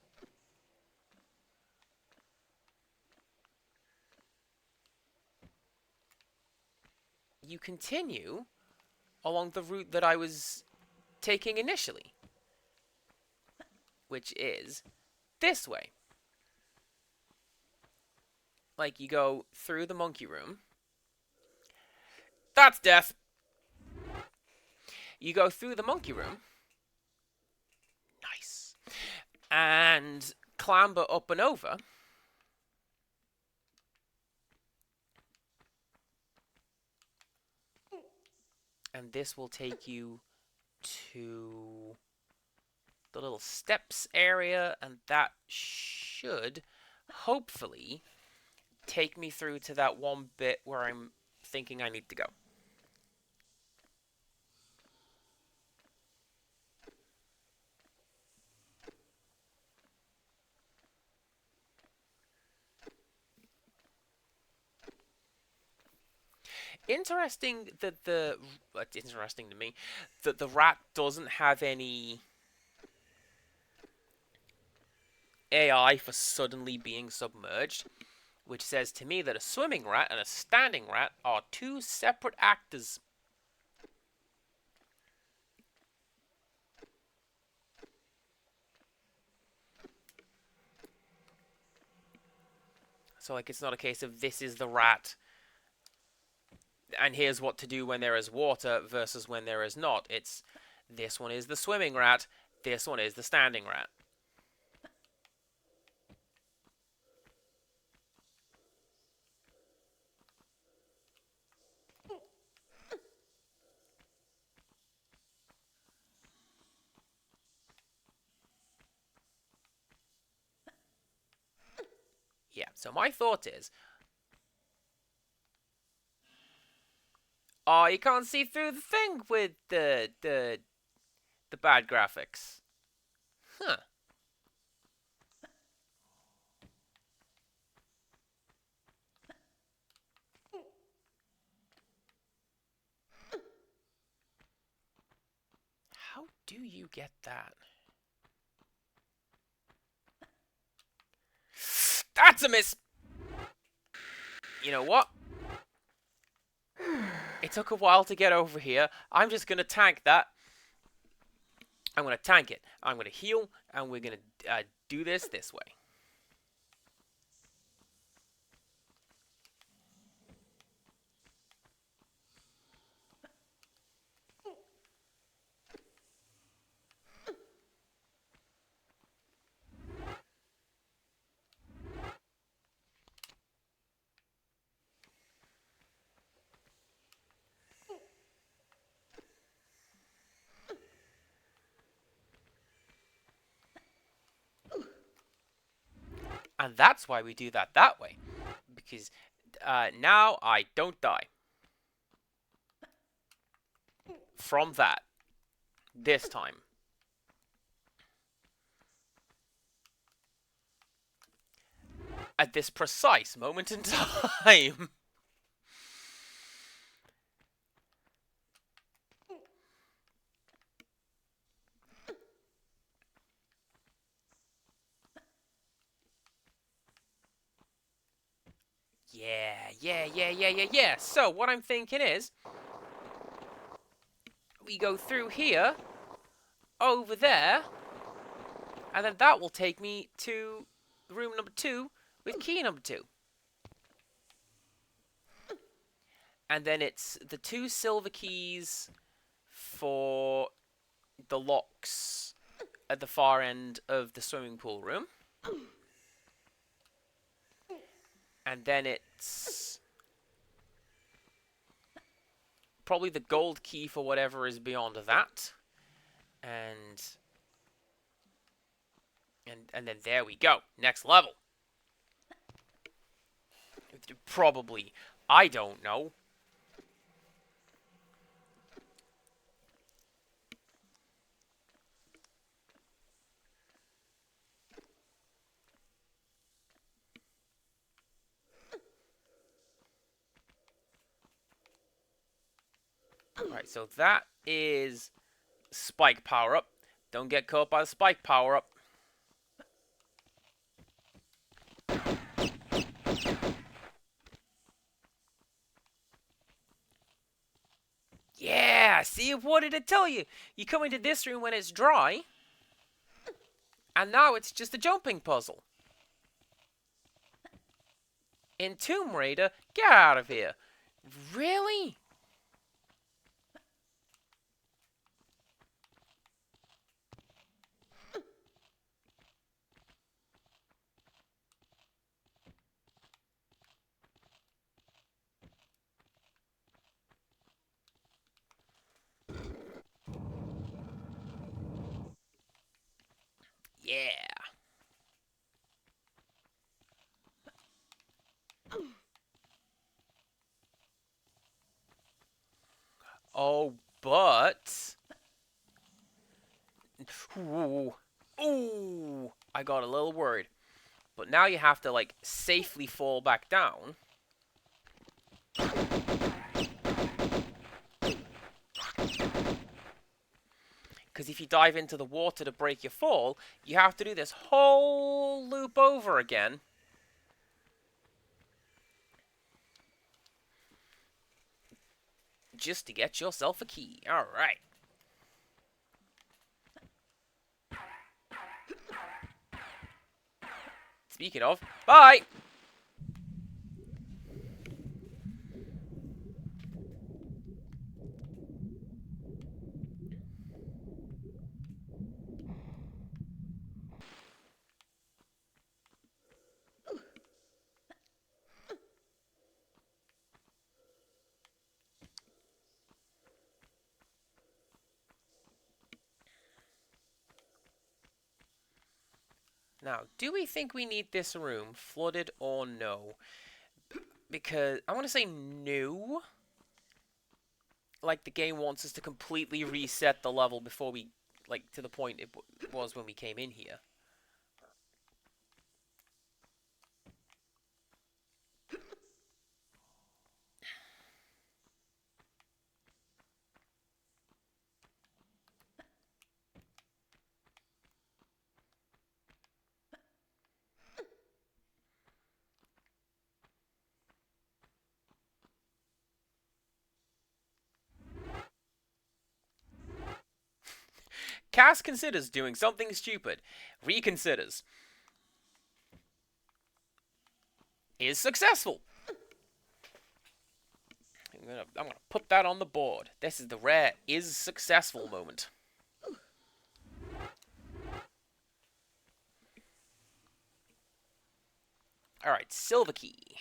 You continue along the route that I was taking initially, which is this way. Like, you go through the monkey room, That's death. You go through the monkey room. Nice. And clamber up and over. And this will take you to the little steps area, and that should hopefully take me through to that one bit where I'm thinking I need to go. Interesting that it's interesting to me that the rat doesn't have any AI for suddenly being submerged, which says to me that a swimming rat and a standing rat are two separate actors. So, like, it's not a case of this is the rat and here's what to do when there is water versus when there is not. It's this one is the swimming rat, this one is the standing rat. Yeah, so my thought is, oh, you can't see through the thing with the bad graphics. Huh. How do you get that? That's a miss! You know what? It took a while to get over here. I'm just going to tank that. I'm going to tank it. I'm going to heal, and we're going to do this way. And that's why we do that way. Because now I don't die. From that. This time. At this precise moment in time. Yeah. So, what I'm thinking is, we go through here, over there, and then that will take me to room number 2 with key number 2. And then it's the 2 silver keys for the locks at the far end of the swimming pool room. And then it's probably the gold key for whatever is beyond that. And then there we go. Next level. Probably. I don't know. Alright, so that is spike power-up. Don't get caught by the spike power-up. Yeah, see, what did it tell you? You come into this room when it's dry, and now it's just a jumping puzzle. In Tomb Raider, get out of here. Really? Yeah. Oh, but... Ooh. Ooh. I got a little worried. But now you have to, like, safely fall back down. Because if you dive into the water to break your fall, you have to do this whole loop over again. Just to get yourself a key. Alright. Speaking of, bye! Now, do we think we need this room flooded or no? Because I want to say no. Like the game wants us to completely reset the level before we, like, to the point it was when we came in here. Cass considers doing something stupid. Reconsiders. Is successful. I'm gonna put that on the board. This is the rare is successful moment. Alright, silver key.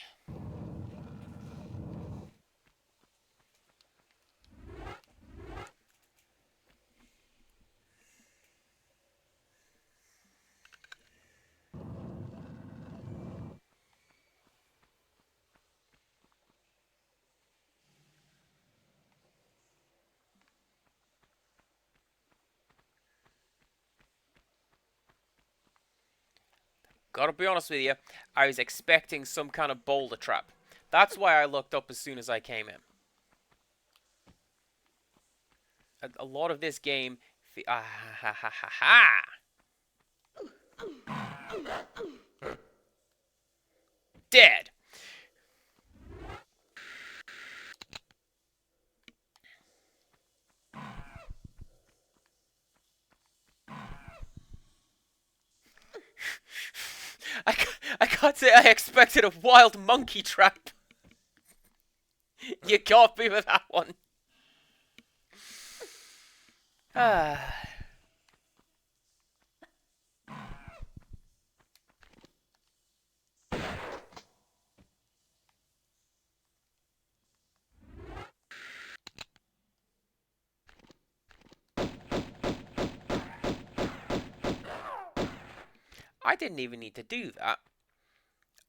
Gotta be honest with you, I was expecting some kind of boulder trap. That's why I looked up as soon as I came in. A lot of this game... Ah, ha, ha, ha, ha. Dead. I can't say I expected a wild monkey trap. You got me with that one. Ah. I didn't even need to do that.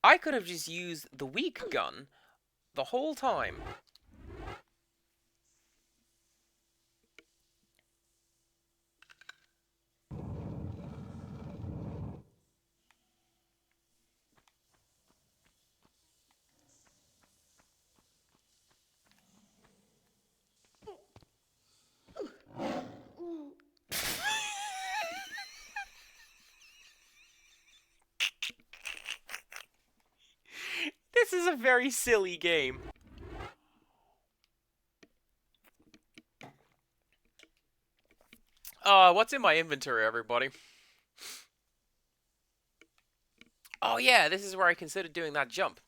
I could have just used the weak gun the whole time. This is a very silly game. What's in my inventory, everybody? Oh yeah, this is where I considered doing that jump.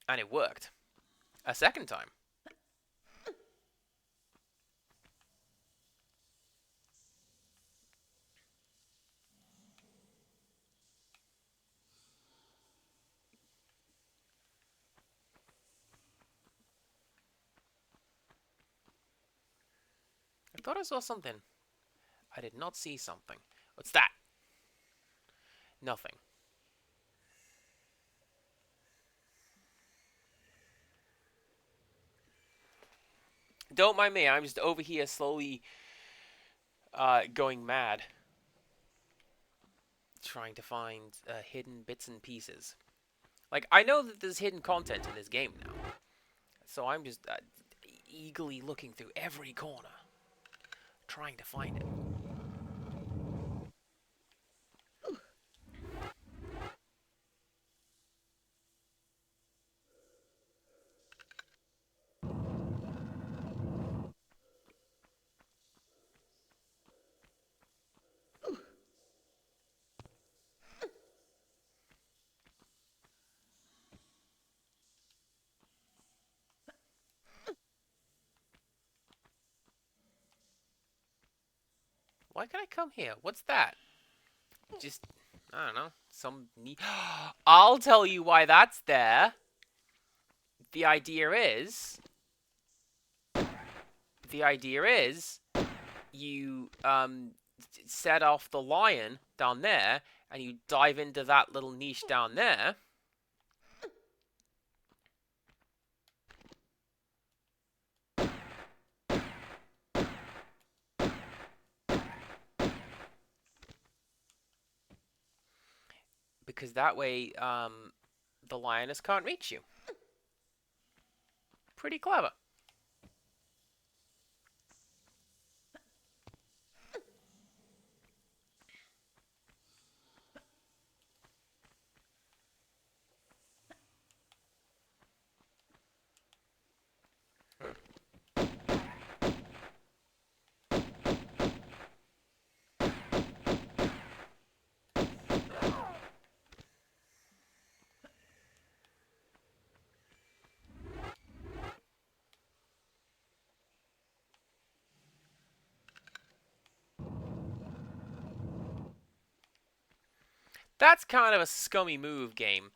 And it worked. A second time. I thought I saw something. I did not see something. What's that? Nothing. Don't mind me, I'm just over here slowly going mad. Trying to find hidden bits and pieces. Like, I know that there's hidden content in this game now. So I'm just eagerly looking through every corner. Trying to find it. Why can I come here? What's that? Just, I don't know, some neat... I'll tell you why that's there. The idea is... you, set off the lion down there, and you dive into that little niche down there. Because that way, the lioness can't reach you. Pretty clever. That's kind of a scummy move, game.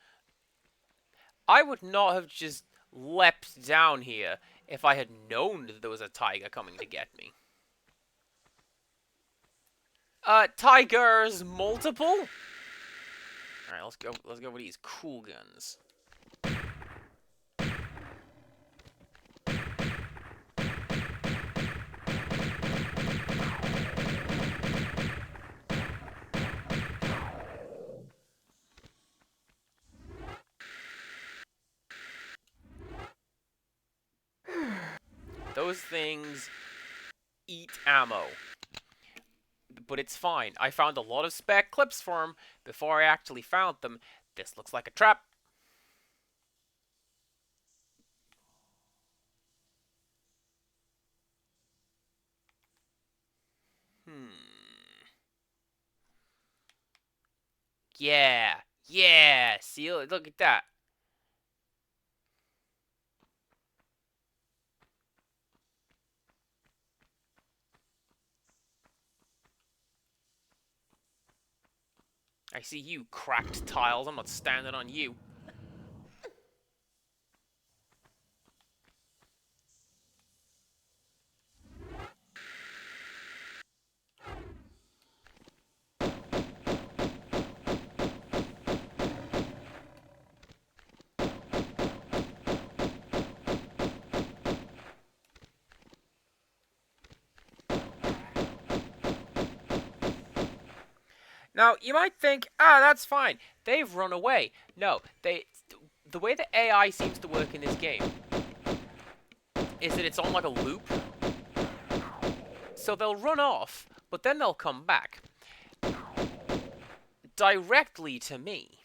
I would not have just leapt down here if I had known that there was a tiger coming to get me. Tigers multiple? Alright, let's go with these cool guns. Those things eat ammo. But it's fine. I found a lot of spare clips for them before I actually found them. This looks like a trap. Yeah. Yeah. See, look at that. I see you, cracked tiles. I'm not standing on you. Now, you might think, that's fine. They've run away. No, the way the AI seems to work in this game is that it's on like a loop. So they'll run off, but then they'll come back. Directly to me.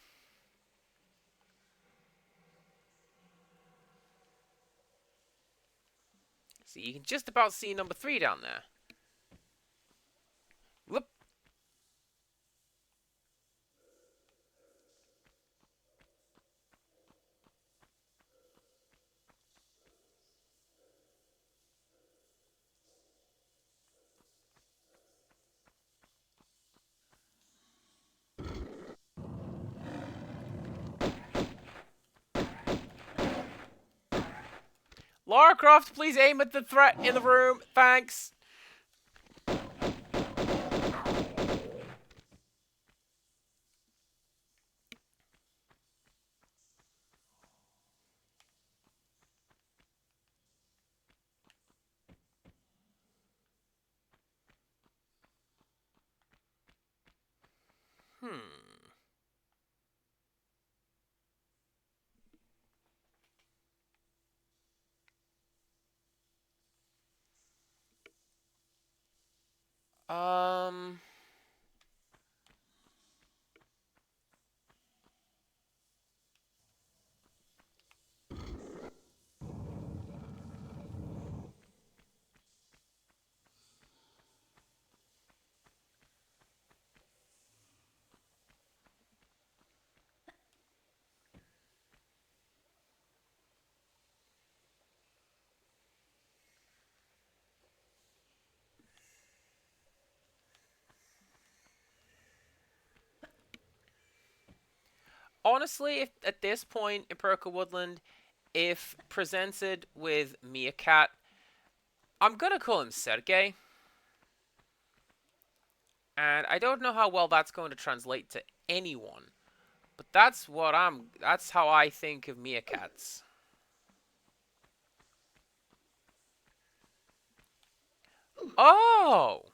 See, you can just about see number 3 down there. Whoop. Lara Croft, please aim at the threat in the room. Thanks. Hmm. Um. Honestly, if, at this point, Empirical Woodland, if presented with Meerkat, I'm gonna call him Sergey. And I don't know how well that's going to translate to anyone. But that's how I think of meerkats. Oh!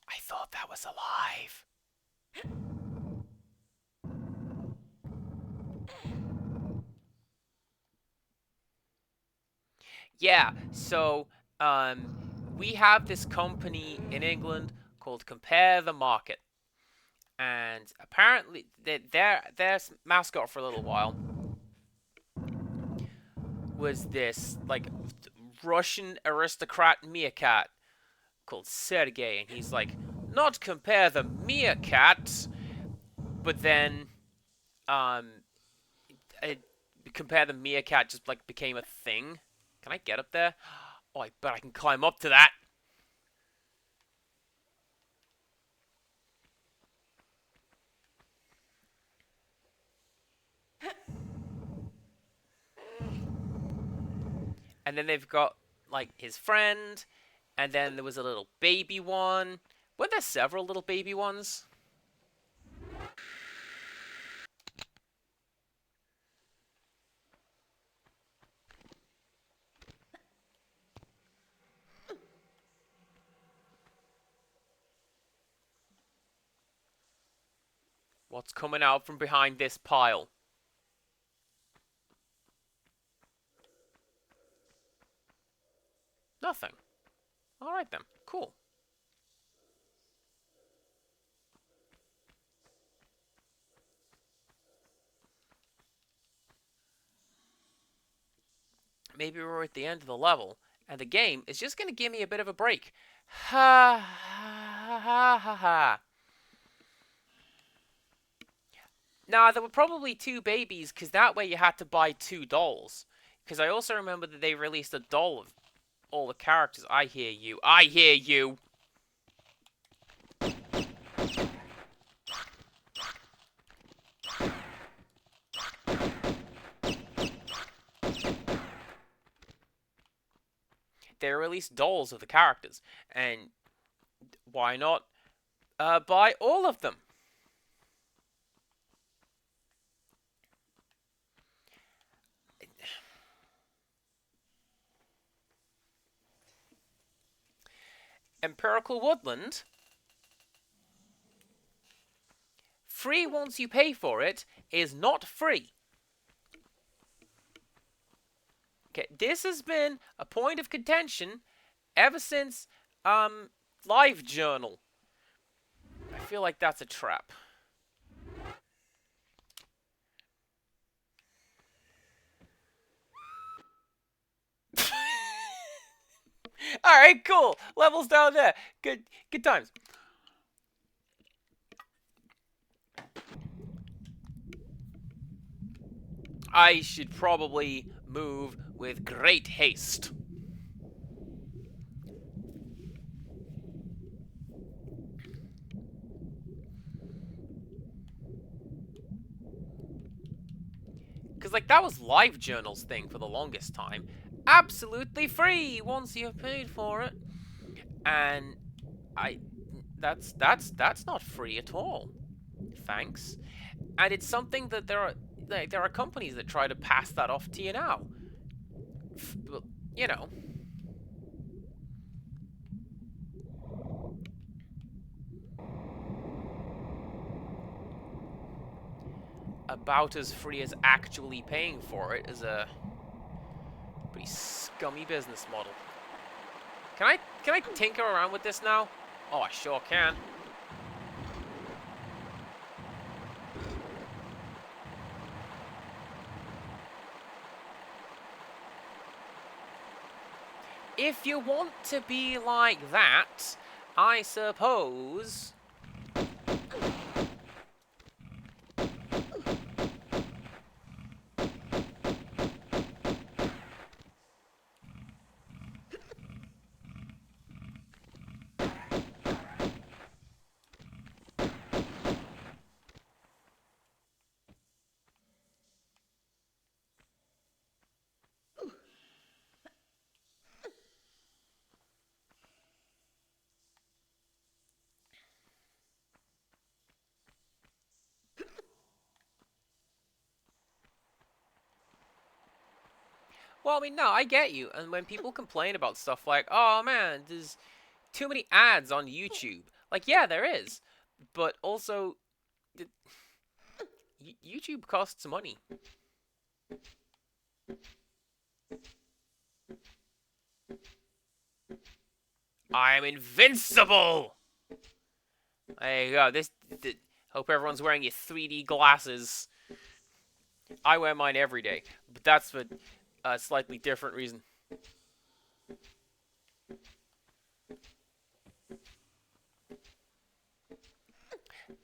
I thought that was alive. Yeah, so um we have this company in England called Compare the Market. And apparently their mascot for a little while was this like Russian aristocrat meerkat called Sergey, and he's like, not Compare the Meerkat, but then um, it, Compare the Meerkat just like became a thing. Can I get up there? Oh, I bet I can climb up to that. And then they've got like his friend, and then there was a little baby one. Were there several little baby ones? What's coming out from behind this pile? Nothing. Alright then. Cool. Maybe we're at the end of the level, and the game is just going to give me a bit of a break. Ha ha ha ha ha. Nah, there were probably two babies, because that way you had to buy two dolls. Because I also remember that they released a doll of all the characters. I hear you. I hear you. They released dolls of the characters. And why not buy all of them? Empirical Woodland. Free once you pay for it is not free. Okay, this has been a point of contention ever since Live Journal. I feel like that's a trap. All right, cool. Levels down there. Good times. I should probably move with great haste. like, that was LiveJournal's thing for the longest time. Absolutely free once you've paid for it. And I that's not free at all. Thanks. And it's something that there are companies that try to pass that off to you now. Well, you know, about as free as actually paying for it is a pretty scummy business model. Can I tinker around with this now? Oh, I sure can. If you want to be like that, I suppose. Well, I mean, no, I get you. And when people complain about stuff like, oh man, there's too many ads on YouTube. Like, yeah, there is. But also, YouTube costs money. I'm invincible! There you go. Hope everyone's wearing your 3D glasses. I wear mine every day. But that's for a slightly different reason.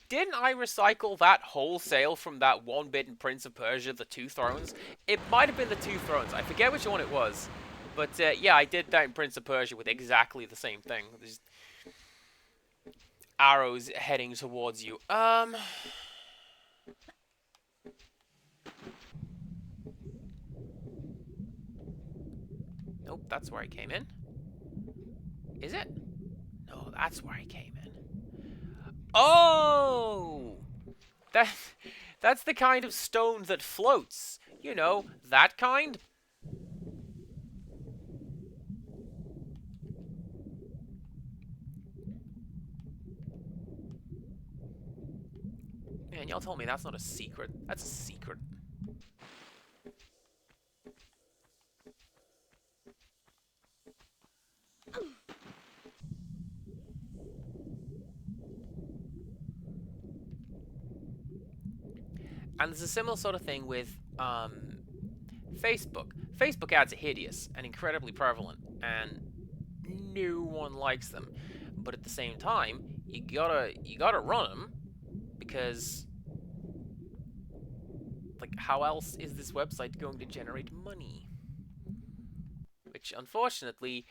Didn't I recycle that wholesale from that one bit in Prince of Persia, the Two Thrones? It might have been the Two Thrones. I forget which one it was. But yeah, I did that in Prince of Persia with exactly the same thing. There's arrows heading towards you. Nope, that's where I came in. Is it? No, that's where I came in. Oh! That, that's the kind of stone that floats. You know, that kind. Man, y'all told me that's not a secret. That's a secret. And there's a similar sort of thing with Facebook. Facebook ads are hideous and incredibly prevalent, and no one likes them. But at the same time, you gotta run them because, like, how else is this website going to generate money? Which, unfortunately,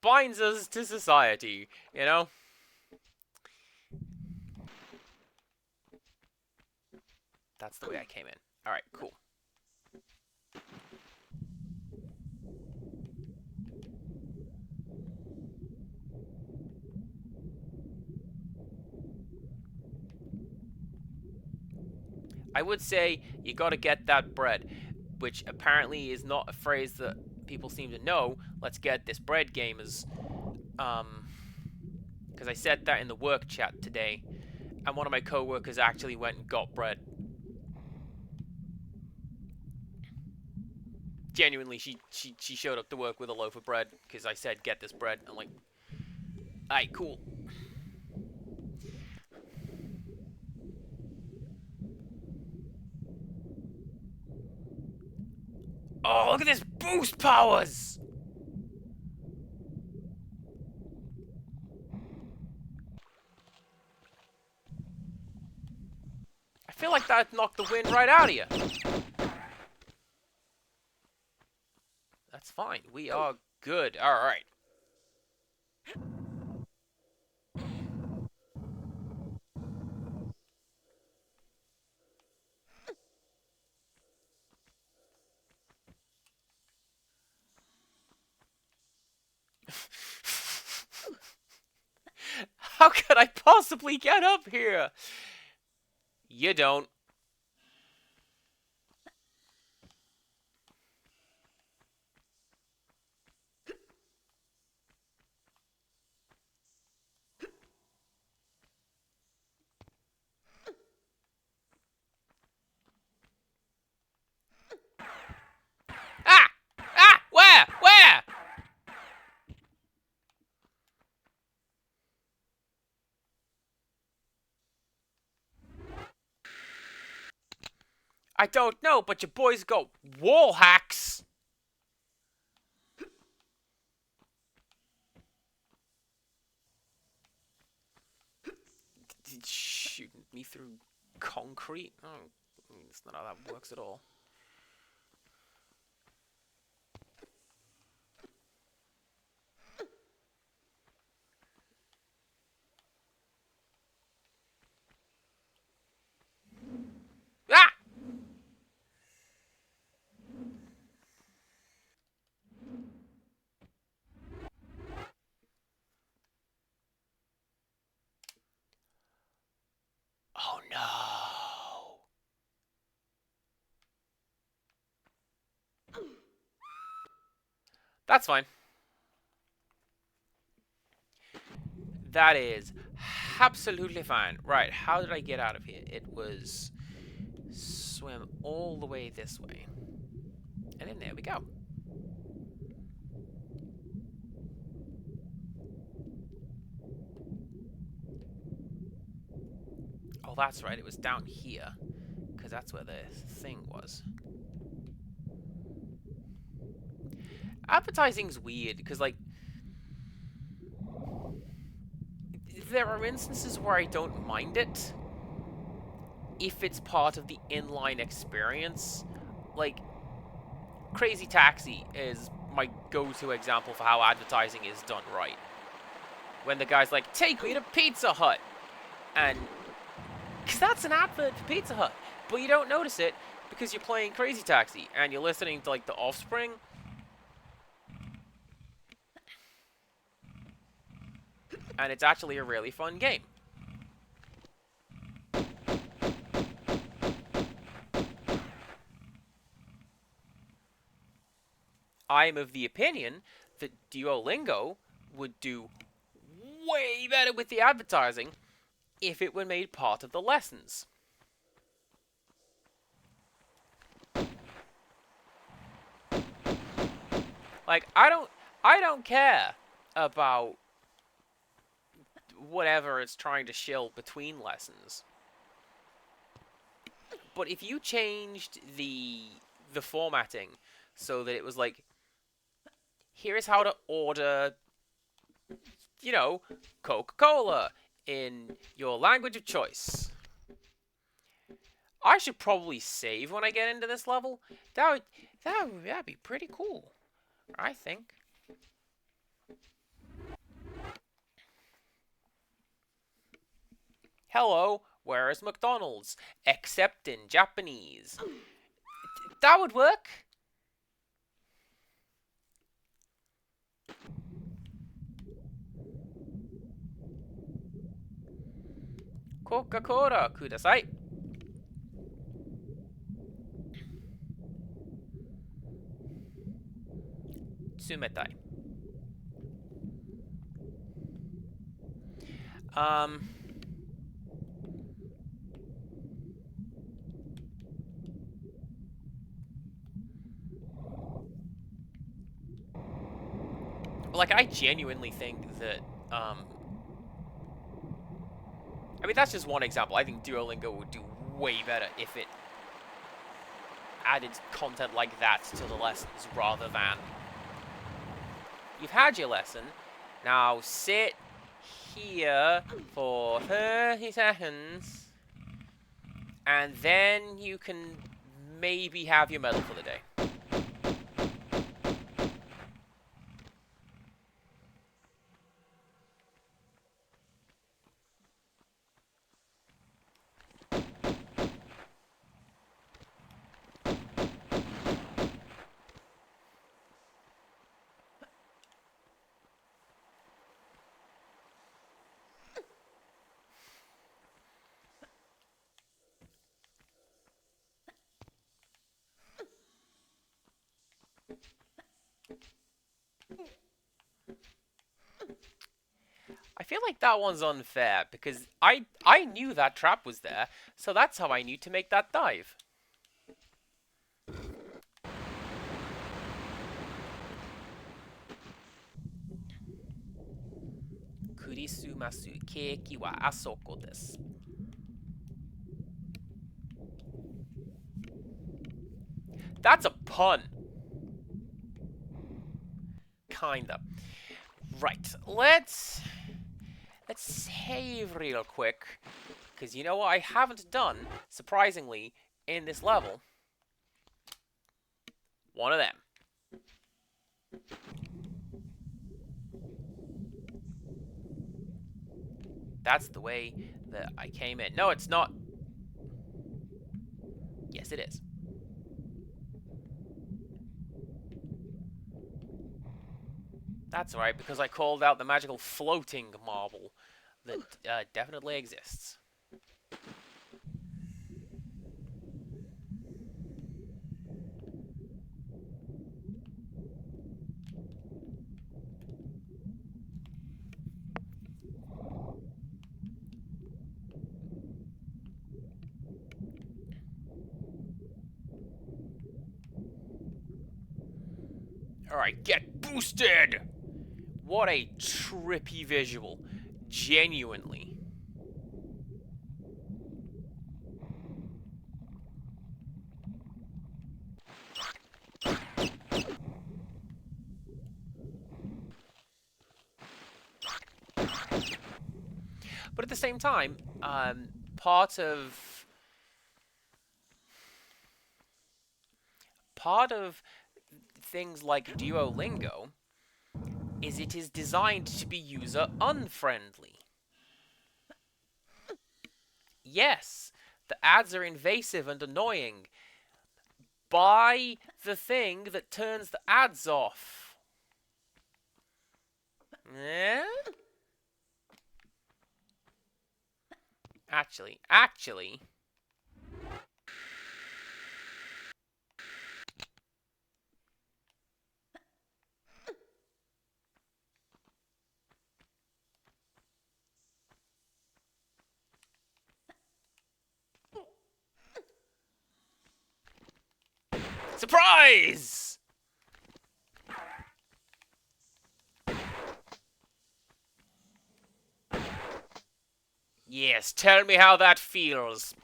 binds us to society. You know. That's the way I came in. All right, cool. I would say you gotta get that bread, which apparently is not a phrase that people seem to know. Let's get this bread, gamers. Because I said that in the work chat today, and one of my co-workers actually went and got bread. Genuinely, she showed up to work with a loaf of bread because I said get this bread. I'm like, alright, cool. Oh, look at this boost powers! I feel like that knocked the wind right out of you. That's fine. We are good. Alright. How could I possibly get up here? You don't. Ah! Ah! Where? Where? I don't know, but your boys got wall hacks. Shooting me through concrete? Oh, that's not how that works at all. Ah! Oh no. That's fine. That is absolutely fine. Right, how did I get out of here? It was swim all the way this way. And then there we go. Oh, that's right, it was down here. Because that's where the thing was. Advertising's weird, because, like, there are instances where I don't mind it if it's part of the inline experience. Like, Crazy Taxi is my go-to example for how advertising is done right. When the guy's like, take me to Pizza Hut. And, because that's an advert for Pizza Hut. But you don't notice it because you're playing Crazy Taxi and you're listening to, like, The Offspring. And it's actually a really fun game. I'm of the opinion that Duolingo would do way better with the advertising if it were made part of the lessons. Like, I don't care about whatever it's trying to shill between lessons. But if you changed the formatting so that it was like, here's how to order, you know, Coca-Cola in your language of choice. I should probably save when I get into this level. That'd be pretty cool, I think. Hello, where is McDonald's? Except in Japanese. That would work. Coca-Cola kudasai. Tsumetai. Like, I genuinely think that, I mean, that's just one example. I think Duolingo would do way better if it added content like that to the lessons rather than, you've had your lesson, now sit here for 30 seconds, and then you can maybe have your medal for the day. I feel like that one's unfair because I knew that trap was there, so that's how I knew to make that dive. Kurisumasu keiki wa asoko desu. That's a pun. Kinda. Right, let's save real quick, because you know what I haven't done, surprisingly, in this level? One of them. That's the way that I came in. No, it's not. Yes, it is. That's right, because I called out the magical floating marble that definitely exists. Alright, get boosted! What a trippy visual. Genuinely. But at the same time, part of things like Duolingo is it is designed to be user unfriendly. Yes, the ads are invasive and annoying. Buy the thing that turns the ads off. Eh? Actually. Surprise! Yes, tell me how that feels.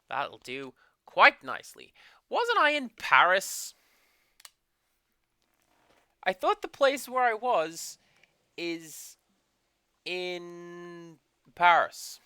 That'll do quite nicely. Wasn't I in Paris? I thought the place where I was is in Paris.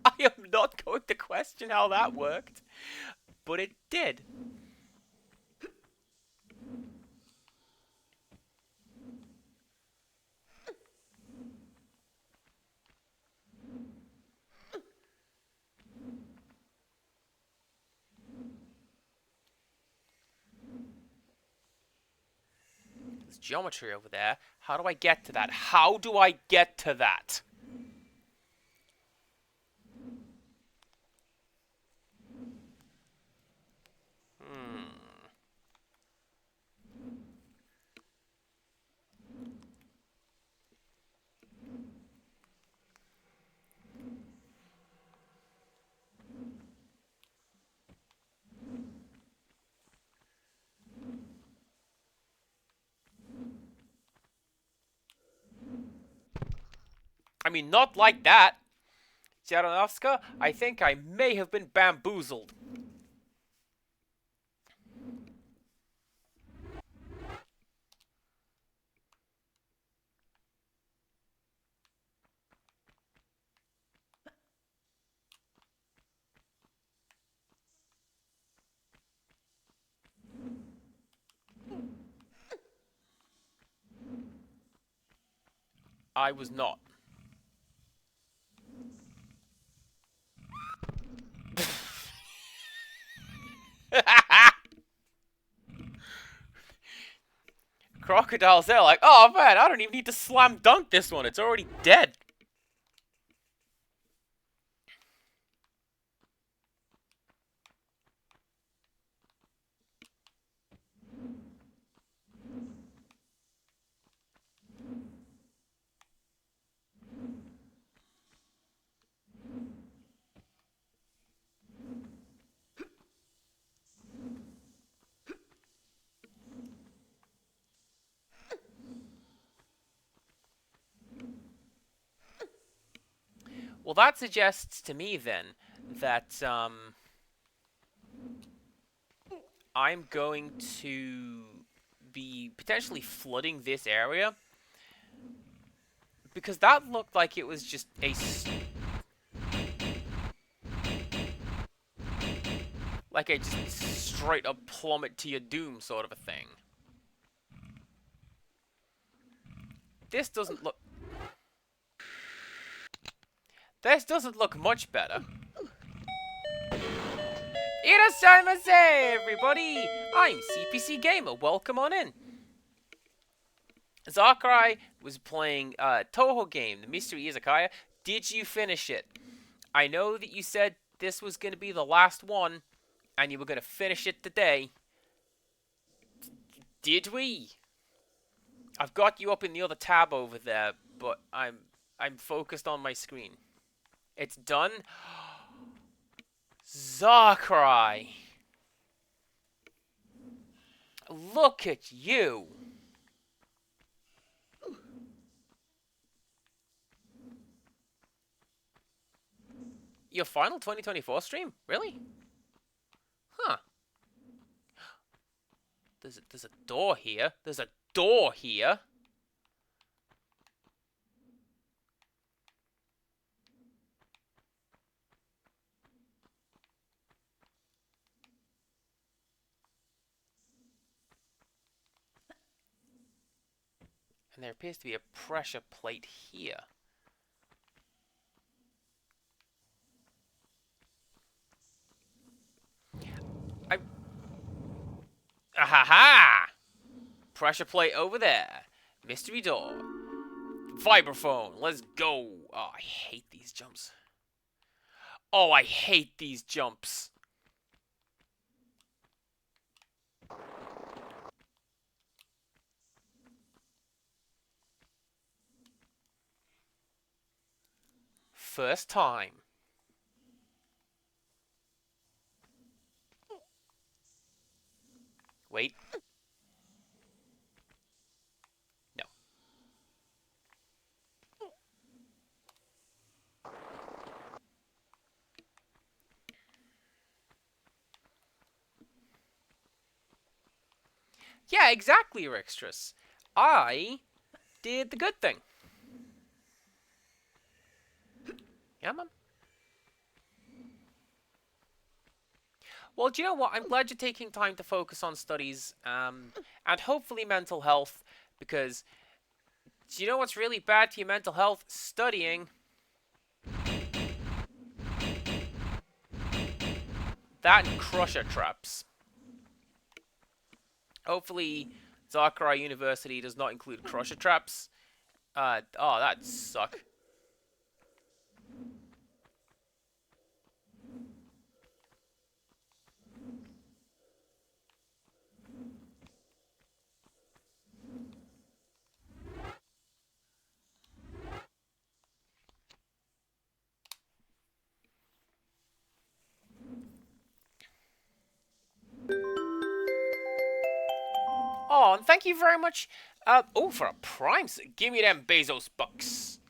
I am not going to question how that worked, but it did. There's geometry over there. How do I get to that? How do I get to that? I mean, not like that. Jaranovska, I think I may have been bamboozled. I was not. Crocodiles, they're like, oh man, I don't even need to slam dunk this one. It's already dead. Well, that suggests to me then that I'm going to be potentially flooding this area because that looked like it was just like a just straight up plummet to your doom sort of a thing. This doesn't look. This doesn't look much better. Irasshaimase, everybody! I'm CPC Gamer, welcome on in. Zakurai was playing Toho game, the Mystery Izakaya. Did you finish it? I know that you said this was going to be the last one, and you were going to finish it today. Did we? I've got you up in the other tab over there, but I'm focused on my screen. It's done? Zakurai! Look at you! Your final 2024 stream? Really? Huh. There's a door here. There's a door here. And there appears to be a pressure plate here. Ahaha! Pressure plate over there. Mystery door. Vibraphone. Let's go. Oh, I hate these jumps. Oh, I hate these jumps. First time. Wait. No. Yeah, exactly, Rixtress. I did the good thing. Yeah, man. Well, do you know what? I'm glad you're taking time to focus on studies, and hopefully mental health, because do you know what's really bad for your mental health? Studying. That and crusher traps. Hopefully, Zakurai University does not include crusher traps. Oh, that'd suck. Oh, and thank you very much. Oh, for a prime. Give me them Bezos bucks.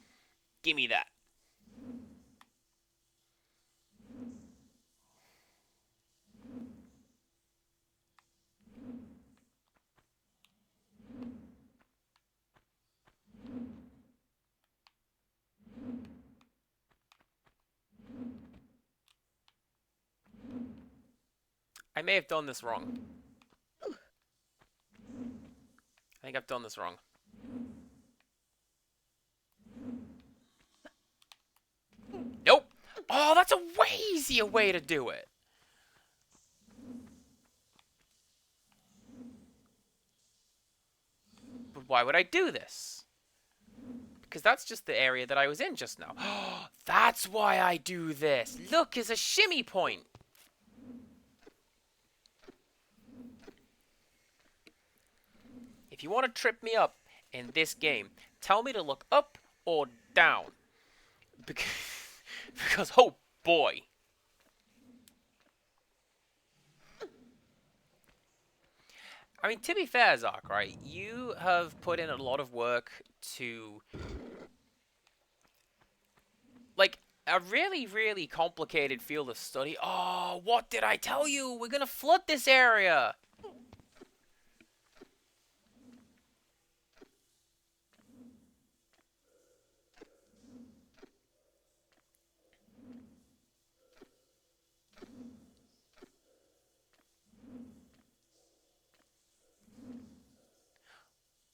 Give me that. I may have done this wrong. I think I've done this wrong. Nope! Oh, that's a way easier way to do it! But why would I do this? Because that's just the area that I was in just now. That's why I do this! Look, it's a shimmy point! If you want to trip me up in this game, tell me to look up or down. Because oh boy. I mean, to be fair, Zark, right? You have put in a lot of work to, like, a really, really complicated field of study. Oh, what did I tell you? We're gonna flood this area!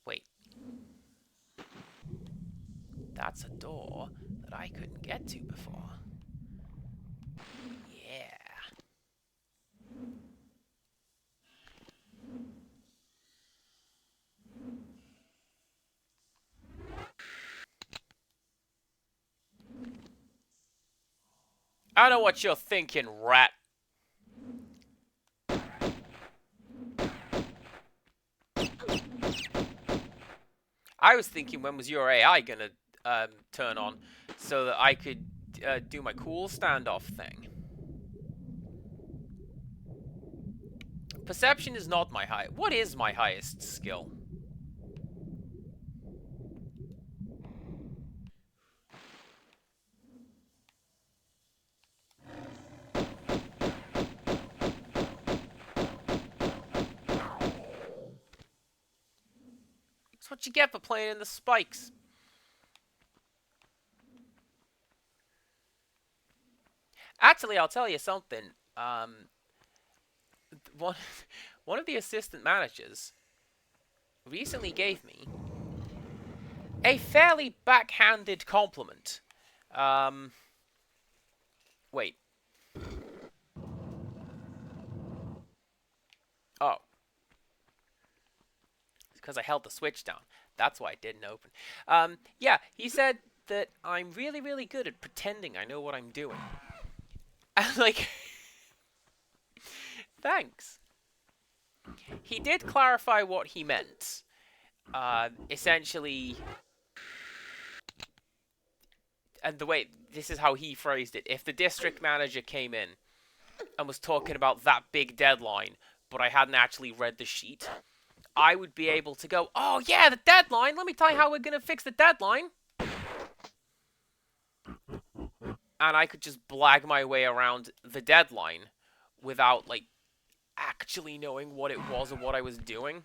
Wait. That's a door that I couldn't get to before. Yeah. I know what you're thinking, rat. I was thinking, when was your AI gonna turn on so that I could do my cool standoff thing? Perception is not my high. What is my highest skill? That's what you get for playing in the spikes. Actually, I'll tell you something. One, one of the assistant managers recently gave me a fairly backhanded compliment. Wait. Oh. It's because I held the switch down. That's why it didn't open. Yeah, he said that I'm really, really good at pretending I know what I'm doing. And, like, thanks. He did clarify what he meant. Essentially, and the way, this is how he phrased it. If the district manager came in and was talking about that big deadline, but I hadn't actually read the sheet, I would be able to go, oh yeah, the deadline, let me tell you how we're going to fix the deadline. And I could just blag my way around the deadline without, like, actually knowing what it was or what I was doing.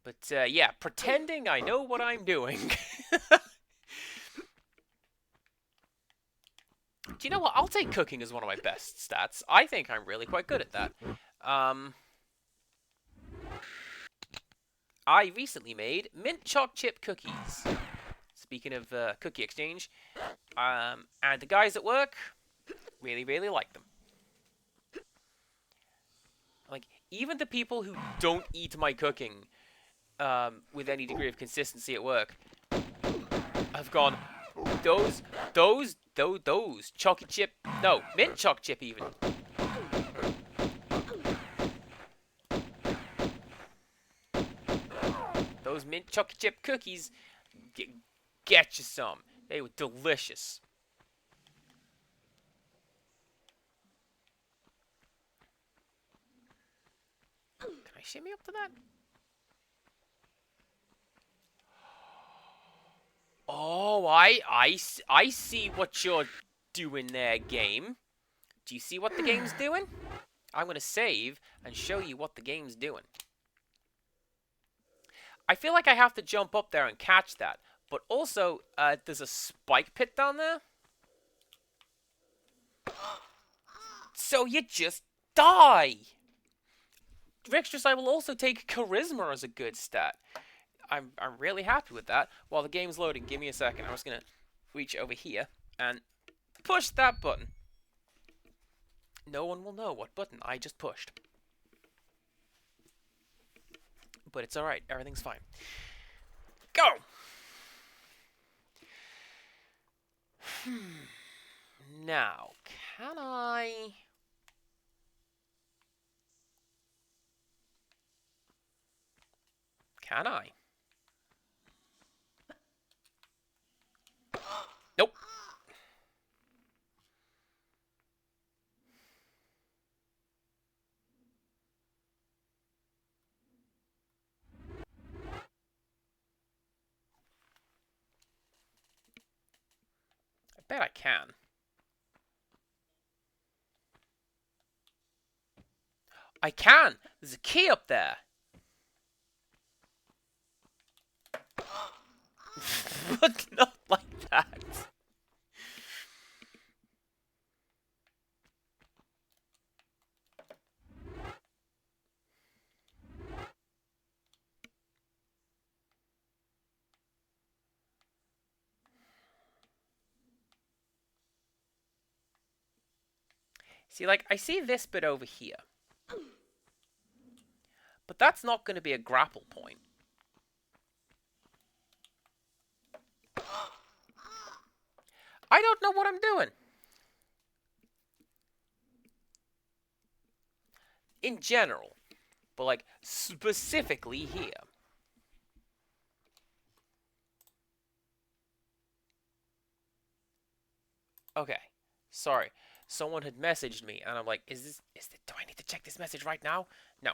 But, yeah, pretending I know what I'm doing. Do you know what? I'll take cooking as one of my best stats. I think I'm really quite good at that. I recently made mint choc chip cookies. Speaking of cookie exchange. And the guys at work really, really like them. Like, even the people who don't eat my cooking with any degree of consistency at work have gone, those chocolate chip, no, mint choc chip even. Those mint chocolate chip cookies, get you some. They were delicious. Can I shimmy up to that? Oh, I see what you're doing there, game. Do you see what the game's doing? I'm going to save and show you what the game's doing. I feel like I have to jump up there and catch that. But also, there's a spike pit down there. So you just die. Rextrus, I will also take Charisma as a good stat. I'm really happy with that. While the game's loading, give me a second. I'm just going to reach over here and push that button. No one will know what button I just pushed. But it's alright. Everything's fine. Go! Now, can I... Can I? Nope. I bet I can. I can! There's a key up there! But not like that. See, like, I see this bit over here. But that's not going to be a grapple point. I don't know what I'm doing. In general. But, like, specifically here. Okay. Sorry. Someone had messaged me, and I'm like, do I need to check this message right now? No.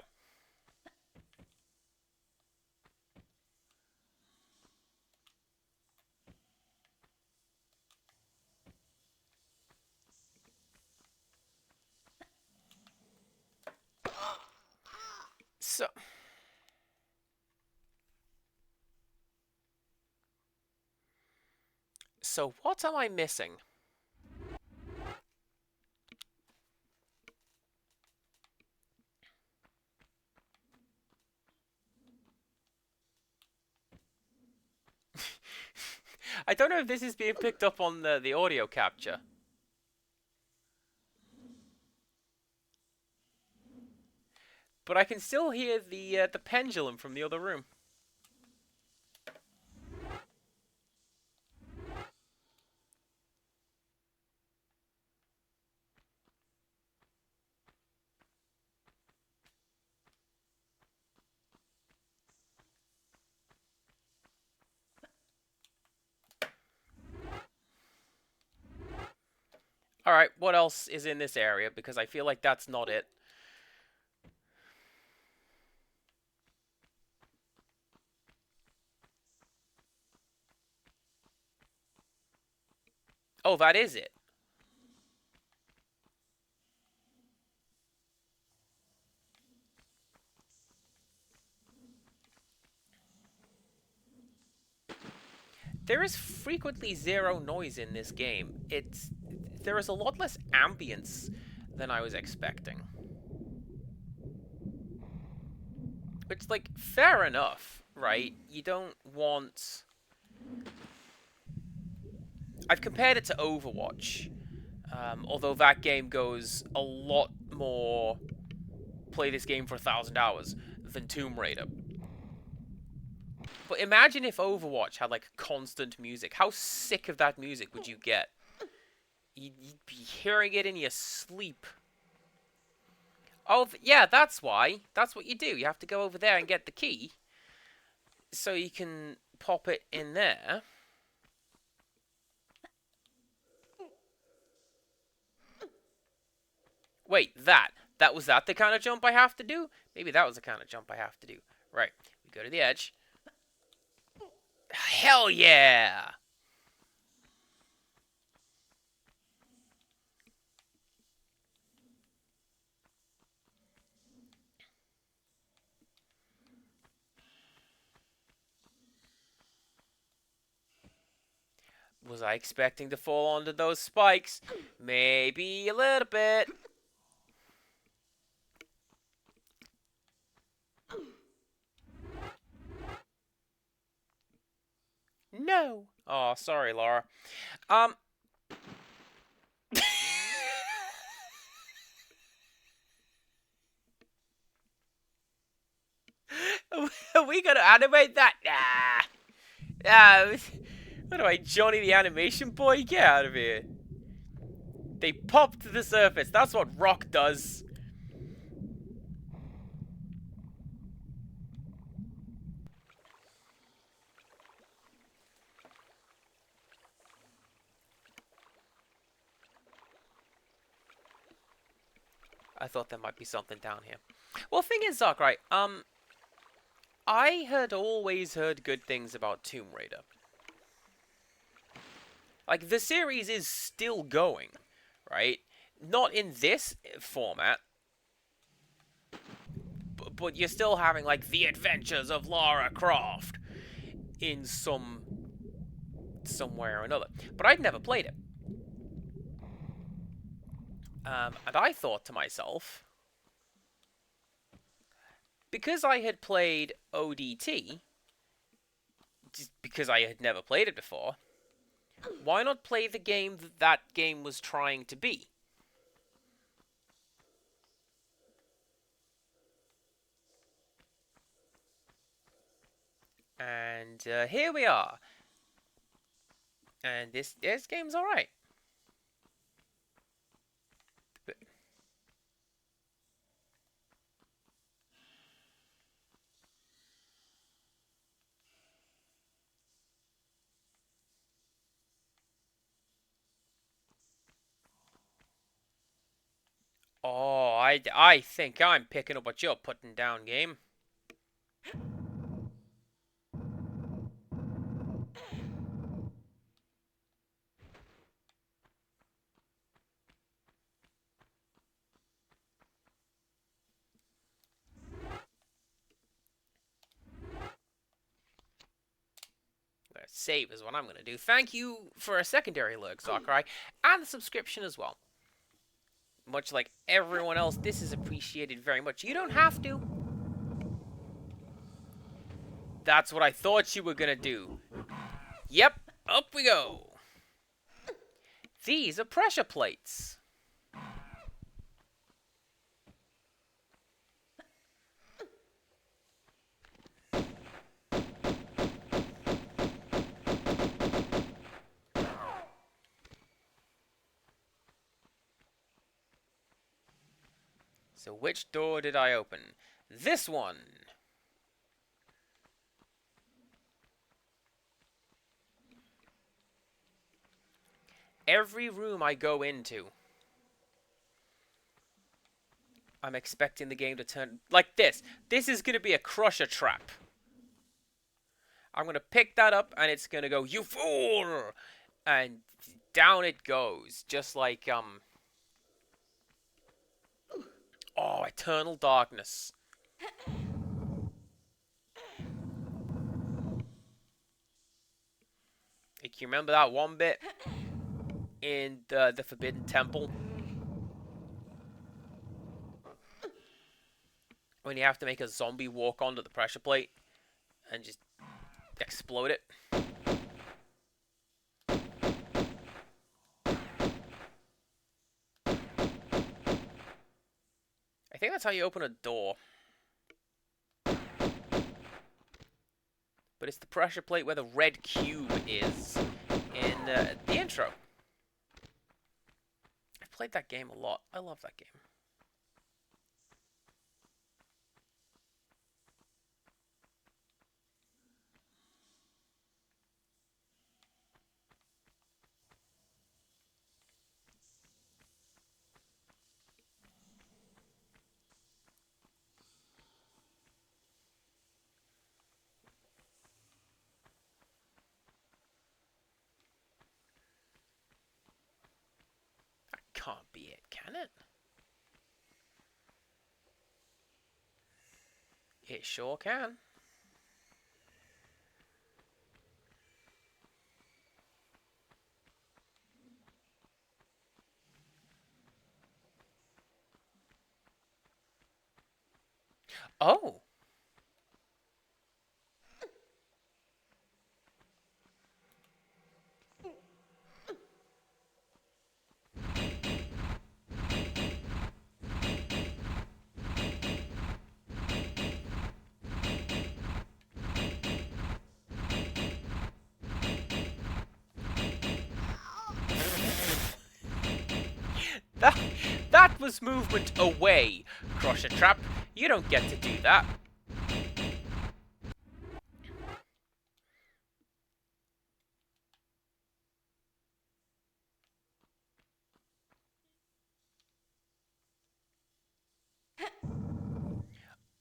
So what am I missing? I don't know if this is being picked up on the audio capture. But I can still hear the pendulum from the other room. Alright, what else is in this area? Because I feel like that's not it. Oh, that is it. There is frequently zero noise in this game. There is a lot less ambience than I was expecting. Which, like, fair enough, right? You don't want... I've compared it to Overwatch. Although that game goes a lot more play this game for 1,000 hours than Tomb Raider. But imagine if Overwatch had, like, constant music. How sick of that music would you get? You'd be hearing it in your sleep. Oh, yeah, that's why. That's what you do. You have to go over there and get the key. So you can pop it in there. Wait, that was that the kind of jump I have to do? Maybe that was the kind of jump I have to do. Right, we go to the edge. Hell yeah! Was I expecting to fall onto those spikes? Maybe a little bit. No. Oh, sorry, Laura. Um. Are we gonna animate that? Nah. Ah. What do I, Johnny the Animation Boy? Get out of here. They pop to the surface. That's what rock does. I thought there might be something down here. Well, thing is, Zark, right? I had always heard good things about Tomb Raider. Like, the series is still going, right? Not in this format, but you're still having, like, the adventures of Lara Croft in somewhere or another. But I'd never played it. And I thought to myself, because I had played ODT, just because I had never played it before, why not play the game that game was trying to be? And here we are. And this game's alright. Oh, I think I'm picking up what you're putting down, game. Save is what I'm going to do. Thank you for a secondary lurk, Sakurai, and the subscription as well. Much like everyone else, this is appreciated very much. You don't have to. That's what I thought you were going to do. Yep, up we go. These are pressure plates. So which door did I open? This one. Every room I go into, I'm expecting the game to turn like this. This is going to be a crusher trap. I'm going to pick that up and it's going to go, you fool! And down it goes. Just like, oh, eternal darkness. Like, you remember that one bit in the Forbidden Temple? When you have to make a zombie walk onto the pressure plate and just explode it. I think that's how you open a door. But it's the pressure plate where the red cube is in the intro. I've played that game a lot. I love that game. Can't be it, can it? It sure can. Oh. That that was movement away, Crusher Trap. You don't get to do that.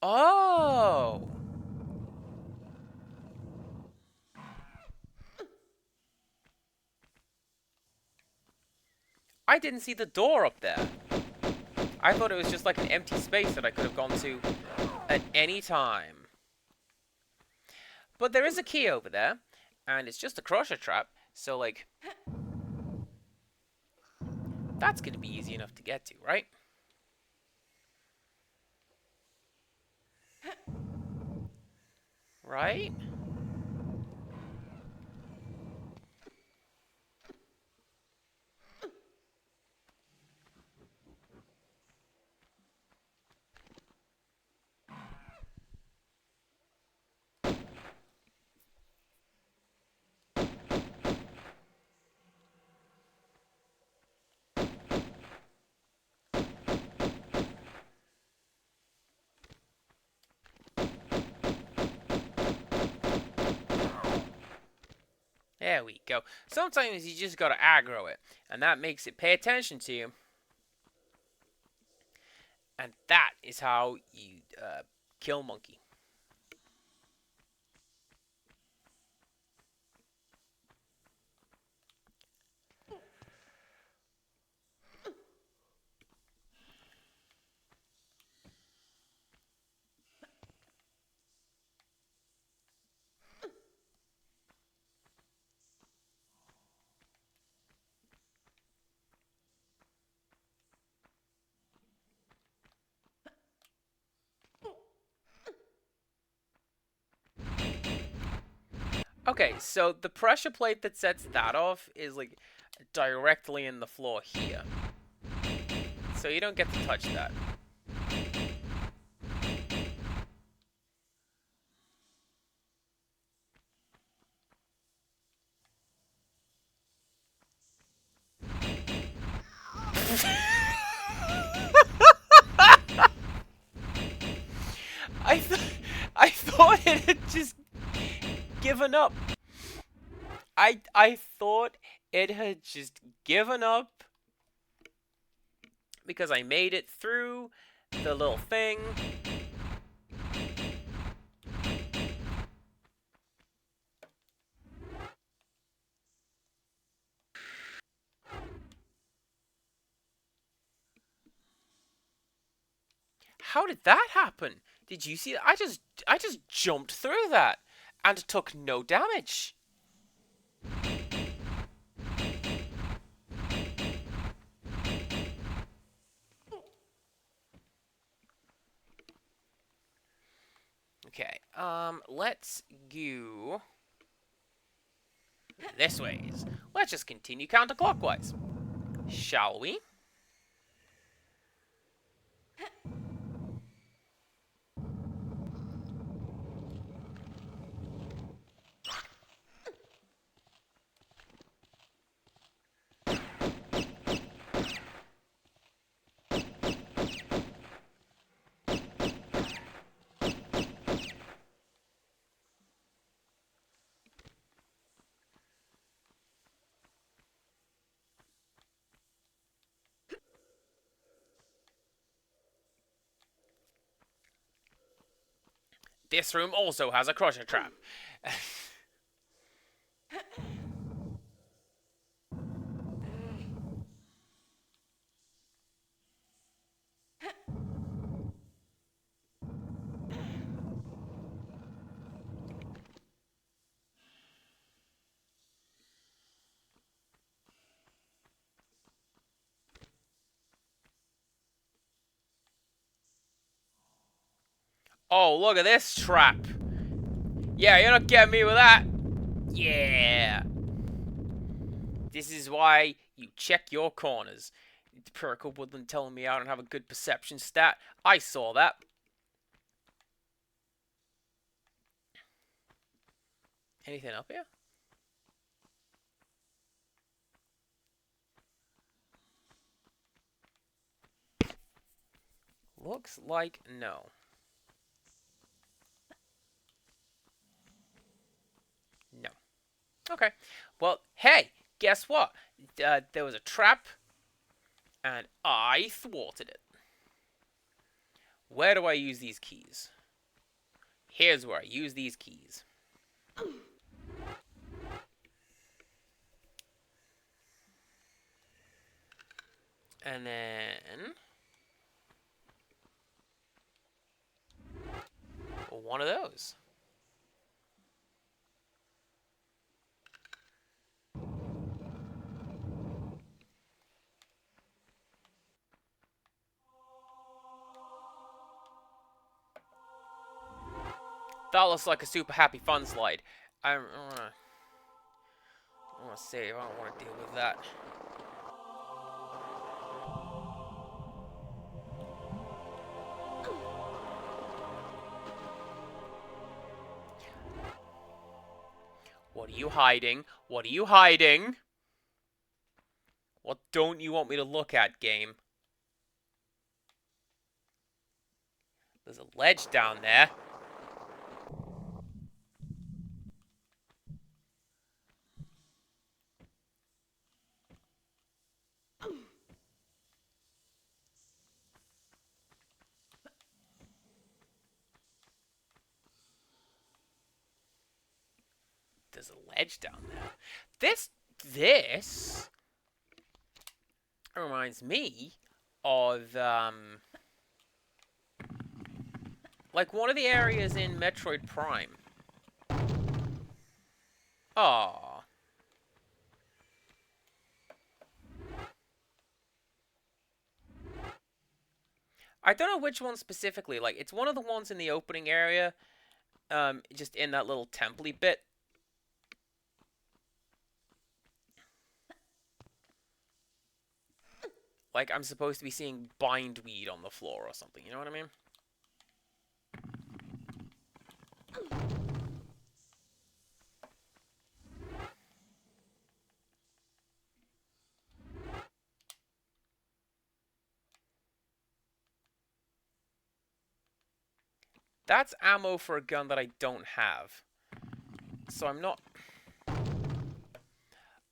Oh. I didn't see the door up there. I thought it was just like an empty space that I could have gone to at any time. But there is a key over there, and it's just a Crusher Trap, so like that's gonna be easy enough to get to, right? Right? There we go. Sometimes you just gotta aggro it, and that makes it pay attention to you. And that is how you kill Monkey. Okay, so the pressure plate that sets that off is like directly in the floor here. So you don't get to touch that. I th I thought it had just given up. I thought it had just given up because I made it through the little thing. How did that happen? Did you see that? I just jumped through that and took no damage. Okay, let's go this ways. Let's just continue counterclockwise. Shall we? This room also has a crusher trap. Oh, look at this trap. Yeah, you're not getting me with that. Yeah. This is why you check your corners. Empirical Woodland telling me I don't have a good perception stat. I saw that. Anything up here? Looks like no. No. Okay. Well, hey, guess what? There was a trap, and I thwarted it. Where do I use these keys? Here's where I use these keys. And then one of those. That looks like a super happy fun slide. I wanna save. I don't want to deal with that. What are you hiding? What are you hiding? What don't you want me to look at, game? There's a ledge down there. There's a ledge down there. This reminds me of like one of the areas in Metroid Prime. Aww. I don't know which one specifically. Like, it's one of the ones in the opening area, just in that little temple-y bit. Like, I'm supposed to be seeing bindweed on the floor or something, you know what I mean? That's ammo for a gun that I don't have. So I'm not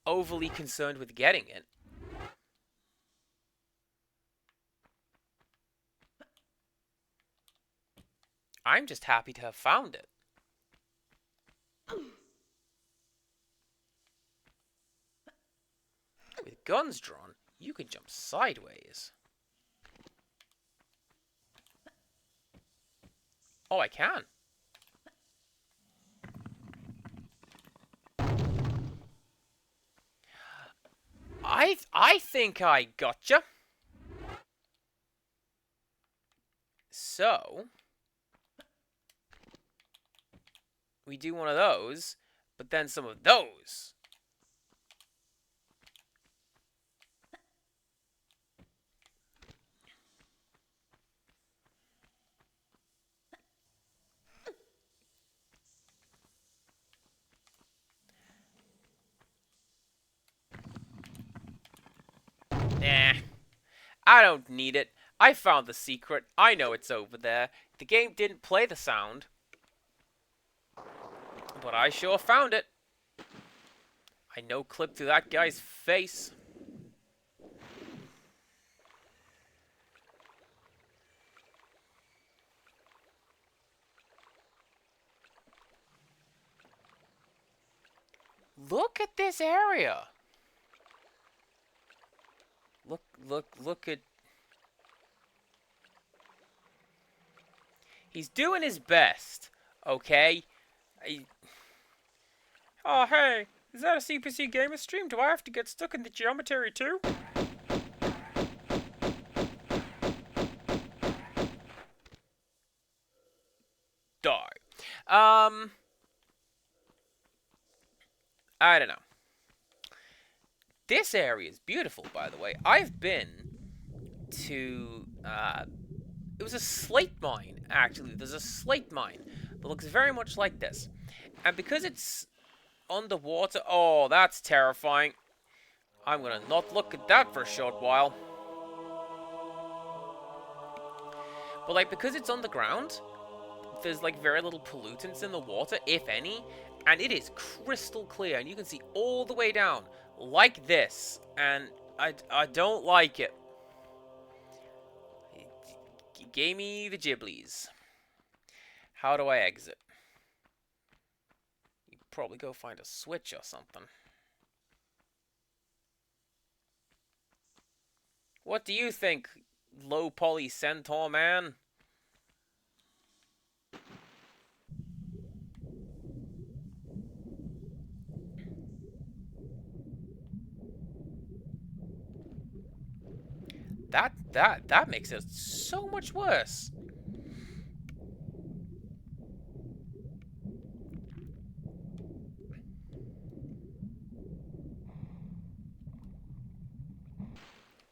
overly concerned with getting it. I'm just happy to have found it. With guns drawn, you can jump sideways. Oh, I can. I think I gotcha. So we do one of those, but then some of those. Nah, I don't need it. I found the secret. I know it's over there. The game didn't play the sound, but I sure found it. I no-clipped through that guy's face. Look at this area. Look at... He's doing his best, okay? Oh, hey, is that a CPC Gamer stream? Do I have to get stuck in the geometry too? I don't know. This area is beautiful, by the way. I've been to, it was a slate mine, actually. There's a slate mine that looks very much like this. And because it's underwater, oh, that's terrifying. I'm gonna not look at that for a short while. But, like, because it's underground, there's, like, very little pollutants in the water, if any. And it is crystal clear, and you can see all the way down, like this. And I don't like it. It gave me the Ghiblies. How do I exit? You probably go find a switch or something. What do you think, low poly centaur man? That makes it so much worse.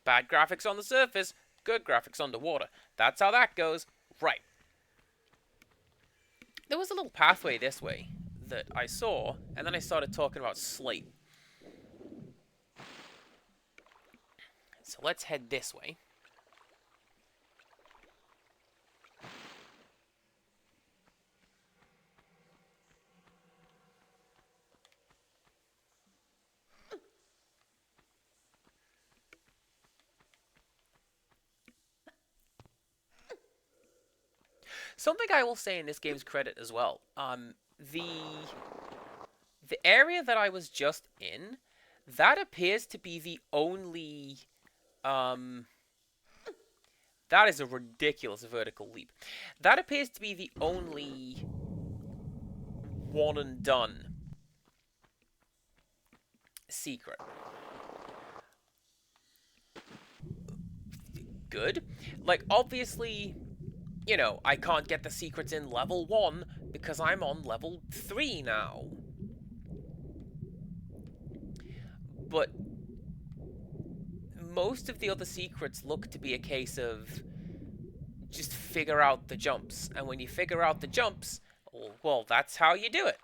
Bad graphics on the surface, good graphics underwater. That's how that goes. Right. There was a little pathway this way that I saw, and then I started talking about slate. So let's head this way. Something I will say in this game's credit as well. The area that I was just in, that appears to be the only that is a ridiculous vertical leap. That appears to be the only one and done secret. Good. Like, obviously, you know, I can't get the secrets in level 1 because I'm on level 3 now. But most of the other secrets look to be a case of just figure out the jumps. And when you figure out the jumps, well, that's how you do it.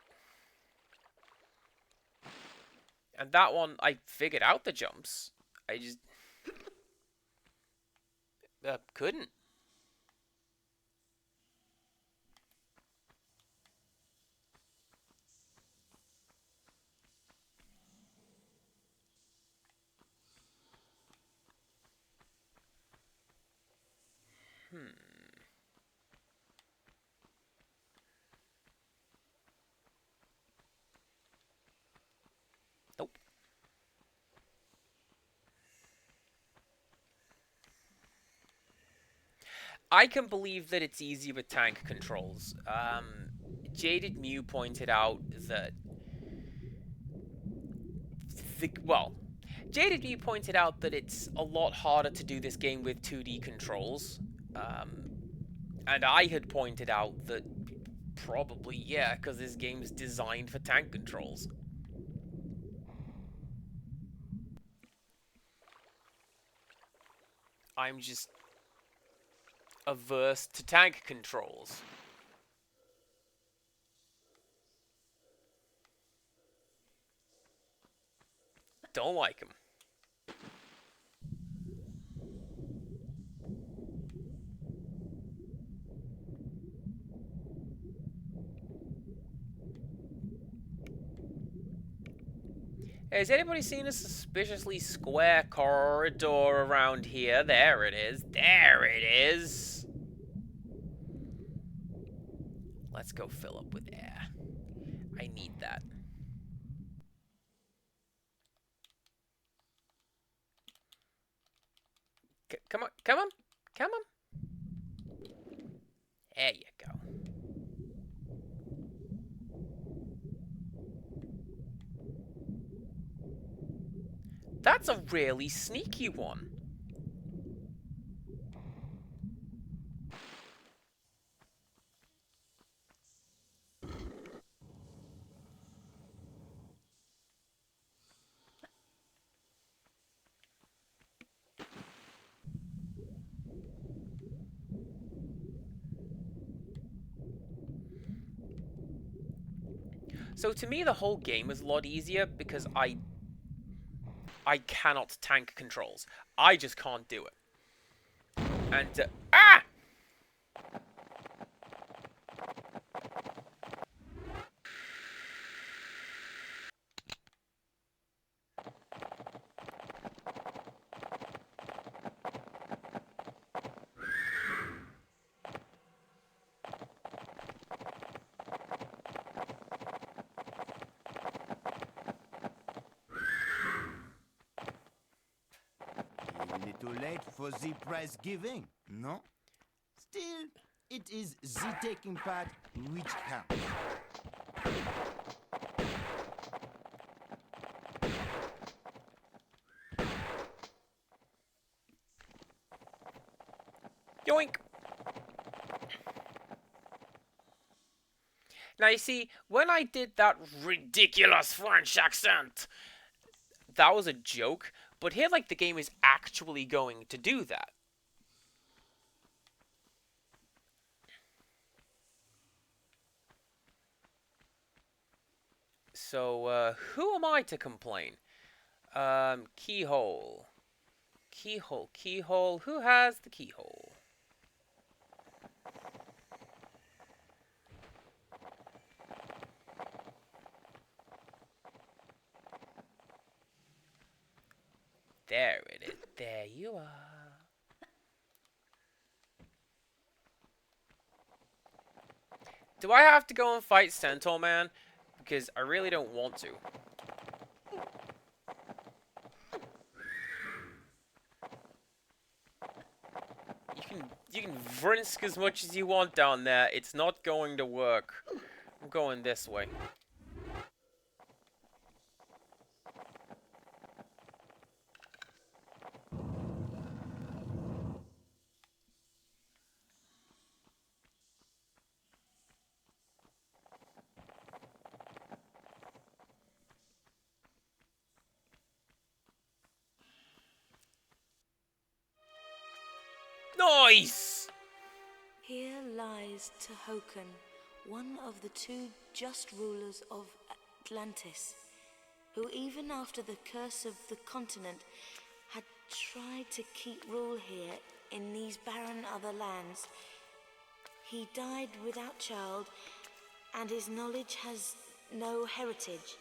And that one, I figured out the jumps. I just couldn't. Nope. I can believe that it's easy with tank controls. Jaded Mew pointed out that Jaded Mew pointed out that it's a lot harder to do this game with 2D controls. And I had pointed out that probably, yeah, because this game is designed for tank controls. I'm just averse to tank controls. Don't like them. Has anybody seen a suspiciously square corridor around here? There it is. There it is. Let's go fill up with air. I need that. Come on, come on, come on. There you go. That's a really sneaky one. So to me, the whole game is a lot easier because I cannot tank controls. I just can't do it. And ah! A little late for the prize giving, no? Still, it is the taking part which counts. Yoink! Now you see, when I did that ridiculous French accent, that was a joke, but here, like, the game is actually going to do that. So, who am I to complain? Keyhole. Keyhole, keyhole. Who has the keyhole? There it is. There you are. Do I have to go and fight Centaur Man? Because I really don't want to. You can vrinsk as much as you want down there. It's not going to work. I'm going this way. Nice! Here lies Tehokan, one of the two just rulers of Atlantis, who even after the curse of the continent had tried to keep rule here in these barren other lands. He died without child, and his knowledge has no heritage.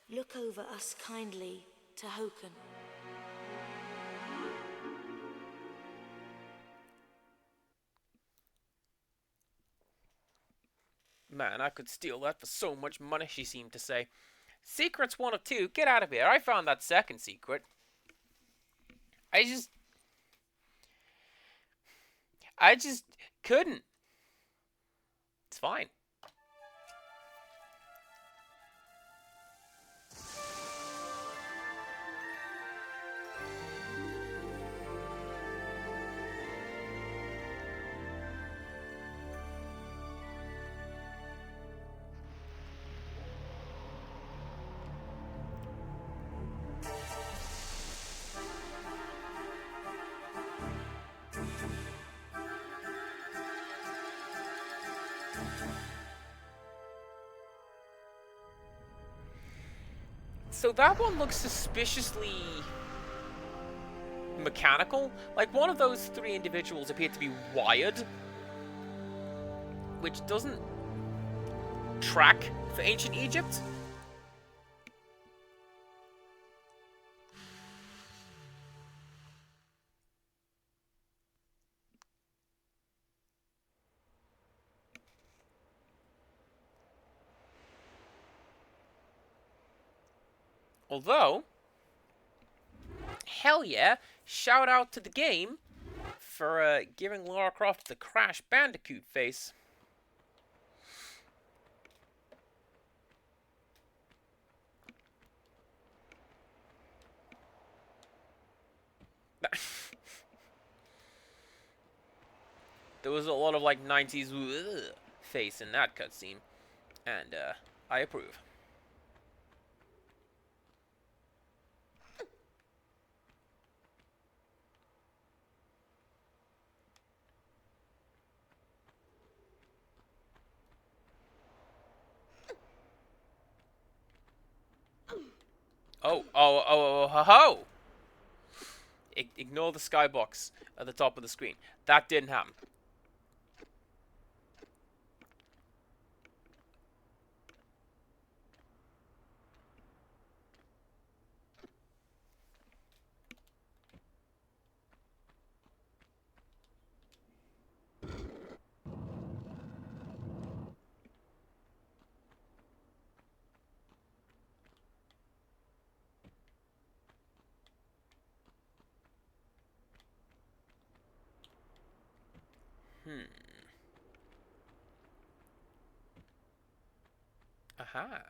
Look over us kindly, Tehokan. Man, I could steal that for so much money, she seemed to say. Secret's 1 of 2. Get out of here. I found that second secret. I just couldn't. It's fine. So that one looks suspiciously mechanical. Like, one of those 3 individuals appeared to be wired, which doesn't track for ancient Egypt. Although, hell yeah, shout out to the game for giving Lara Croft the Crash Bandicoot face. There was a lot of, like, 90s face in that cutscene, and, I approve. Ho! Ignore the skybox at the top of the screen. That didn't happen. Aha.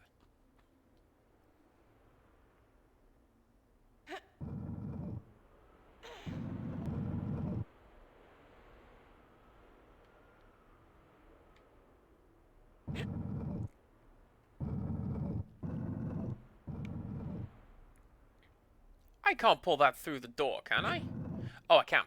I can't pull that through the door, can I? Oh, I can.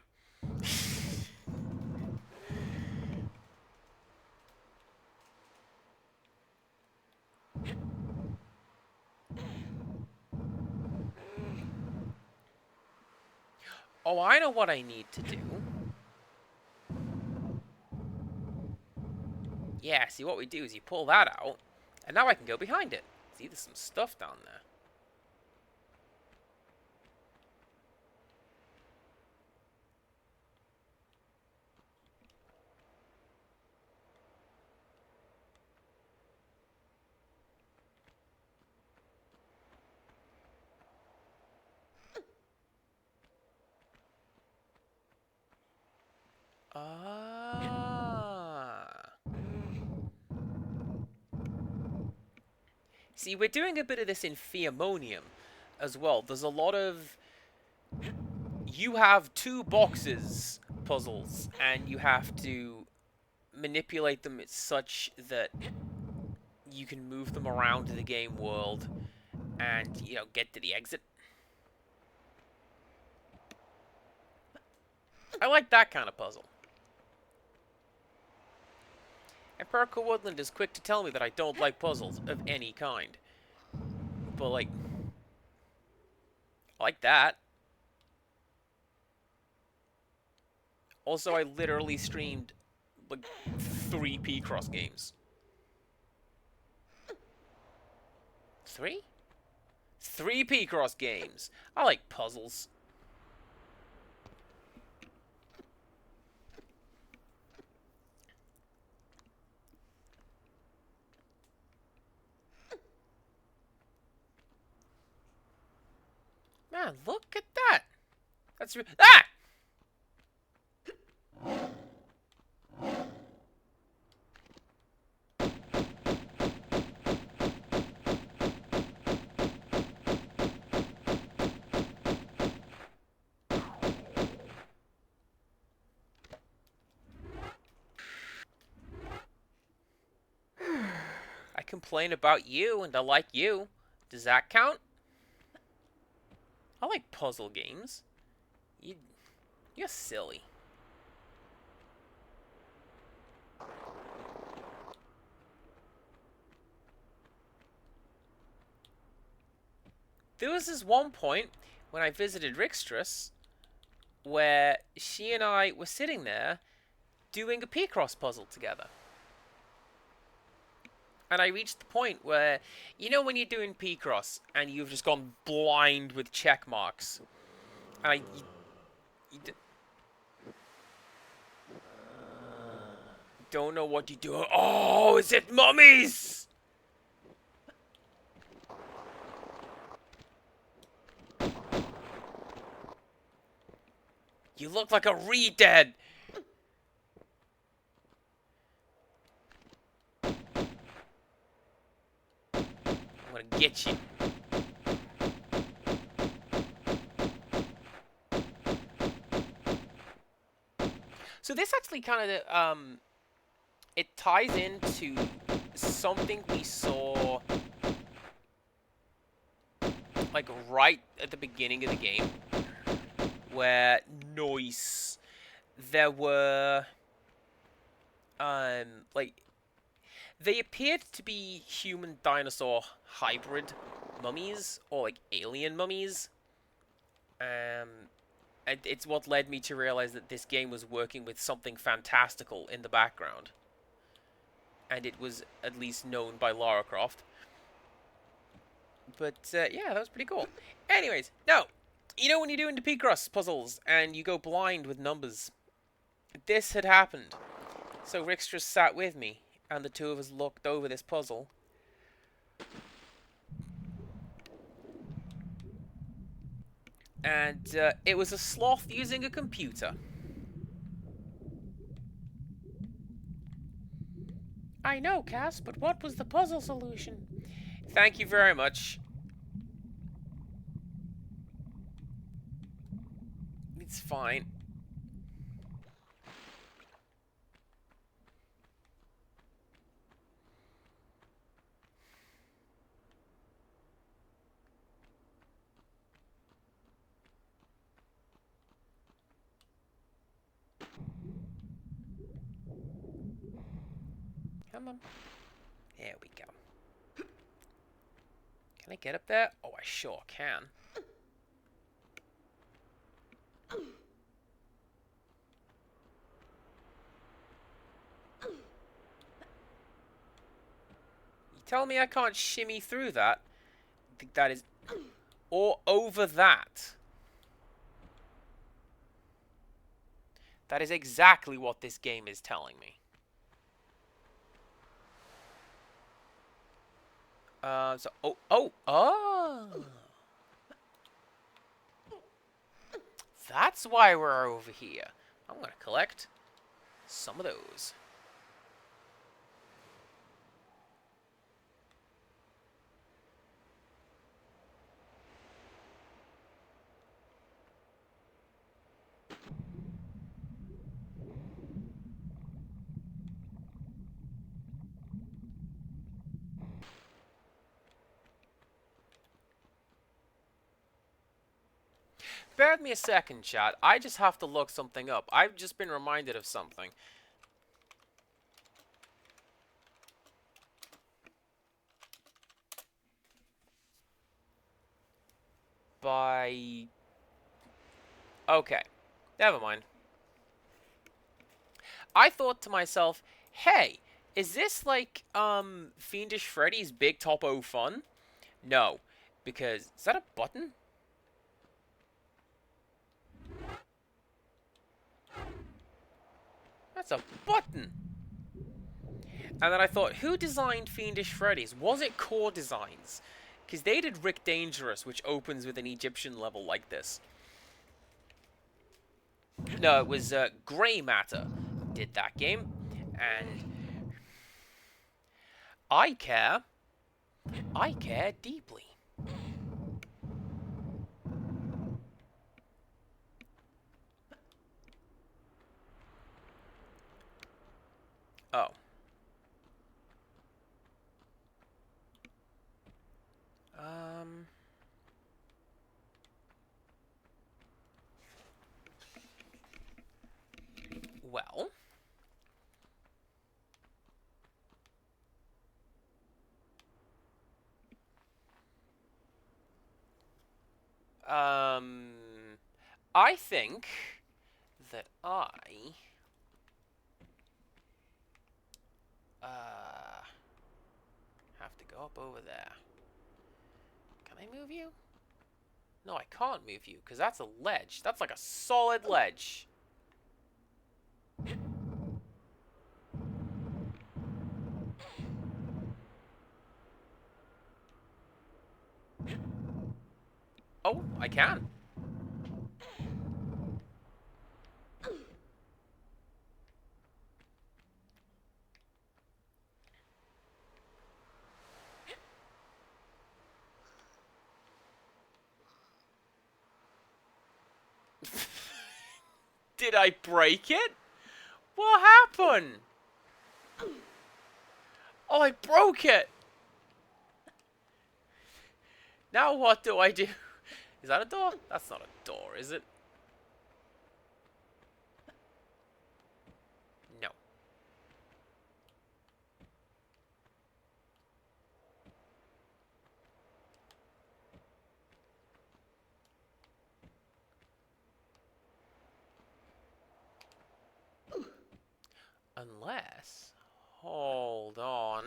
Oh, I know what I need to do. Yeah, see, what we do is you pull that out, and now I can go behind it. See, there's some stuff down there. Ah. See, we're doing a bit of this in Theomonium as well. There's a lot of... You have 2 boxes puzzles, and you have to manipulate them such that you can move them around the game world and, you know, get to the exit. I like that kind of puzzle. Empirical Woodland is quick to tell me that I don't like puzzles of any kind. But, like... I like that. Also, I literally streamed, like, 3 P-Cross games. 3? 3 P-Cross games. I like puzzles. Man, look at that. That's... Ah! I complain about you and I like you. Does that count? I like puzzle games. You're silly. There was this one point when I visited Rixtrus where she and I were sitting there doing a P-Cross puzzle together. And I reached the point where, you know when you're doing P-Cross and you've just gone blind with check marks? And you don't know what you do. Oh, is it mummies? You look like a re-dead. I'm gonna get you. So this actually kind of, it ties into something we saw, like, right at the beginning of the game, where there were, like, they appeared to be human-dinosaur hybrid mummies, or like alien mummies. And it's what led me to realize that this game was working with something fantastical in the background. And it was at least known by Lara Croft. But, yeah, that was pretty cool. Anyways, now, you know when you're doing the Picross puzzles and you go blind with numbers? This had happened. So Rick's just sat with me, and the two of us looked over this puzzle. And it was a sloth using a computer. I know, Cass, but what was the puzzle solution? Thank you very much. It's fine. Come on. There we go. Can I get up there? Oh, I sure can. You tell me I can't shimmy through that? I think that is... Or over that. That is exactly what this game is telling me. Oh! That's why we're over here. I'm gonna collect some of those. Bear with me a second, chat. I just have to look something up. I've just been reminded of something. Okay. Never mind. I thought to myself, hey, is this like, Fiendish Freddy's Big Top O Fun? No. Because, is that a button? That's a button! And then I thought, who designed Fiendish Freddy's? Was it Core Designs? Because they did Rick Dangerous, which opens with an Egyptian level like this. No, it was Grey Matter who did that game. And I care deeply. Oh. Well. I think that I have to go up over there. Can I move you? No, I can't move you, because that's a ledge. That's like a solid ledge. Oh, I can. Did I break it? What happened? Oh, I broke it! Now what do I do? Is that a door? That's not a door, is it? No. Unless... Hold on.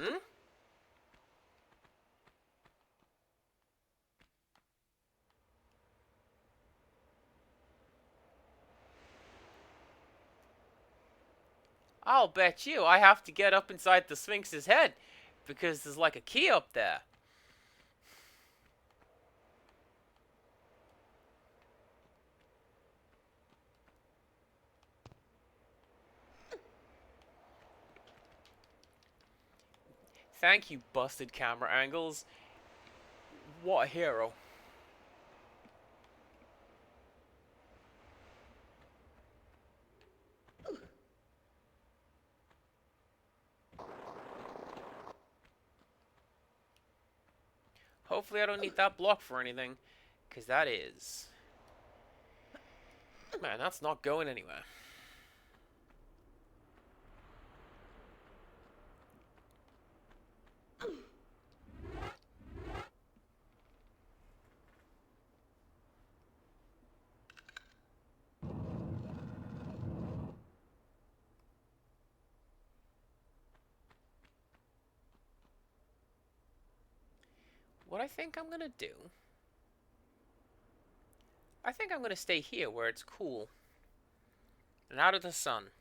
I'll bet you I have to get up inside the Sphinx's head, because there's like a key up there. Thank you, busted camera angles. What a hero. Hopefully I don't need that block for anything, because that is... Man, that's not going anywhere. What I think I'm gonna do... I think I'm gonna stay here where it's cool. And out of the sun.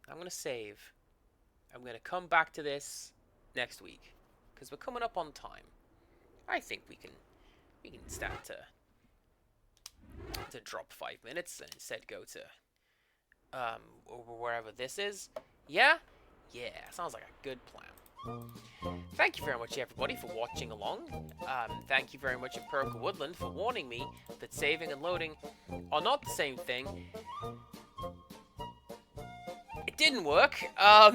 I'm gonna save. I'm gonna come back to this next week. Because we're coming up on time. I think we can stand to drop 5 minutes and instead go to wherever this is. Yeah? Yeah, sounds like a good plan. Thank you very much, everybody, for watching along. Thank you very much, Empirical Woodland, for warning me that saving and loading are not the same thing. It didn't work. I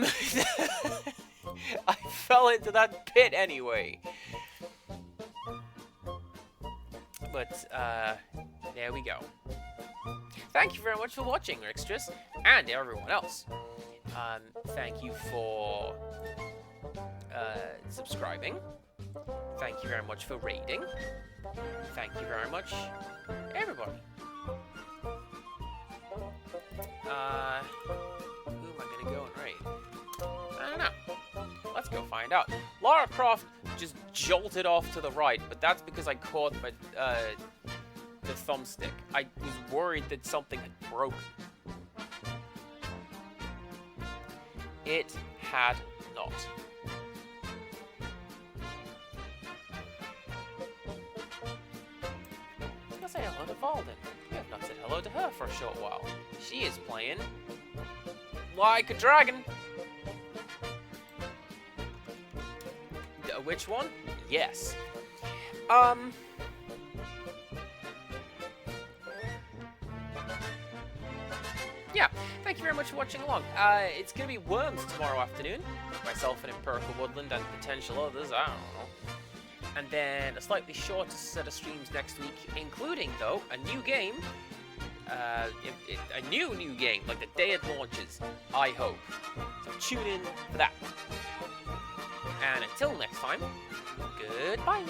fell into that pit anyway. But, there we go. Thank you very much for watching, Rixtras, and everyone else. Thank you for... subscribing. Thank you very much for rating. Thank you very much, everybody. Who am I gonna go and raid? I don't know. Let's go find out. Lara Croft just jolted off to the right, but that's because I caught my, the thumbstick. I was worried that something had broken. It had not. Say hello to Valden. We have not said hello to her for a short while. She is playing like a dragon. Which one? Yes. Yeah, thank you very much for watching along. It's gonna be Worms tomorrow afternoon. Myself and Empirical Woodland and potential others, I don't know. And then a slightly shorter set of streams next week, including, though, a new game. A new game, like the day it launches, I hope. So tune in for that. And until next time, goodbye.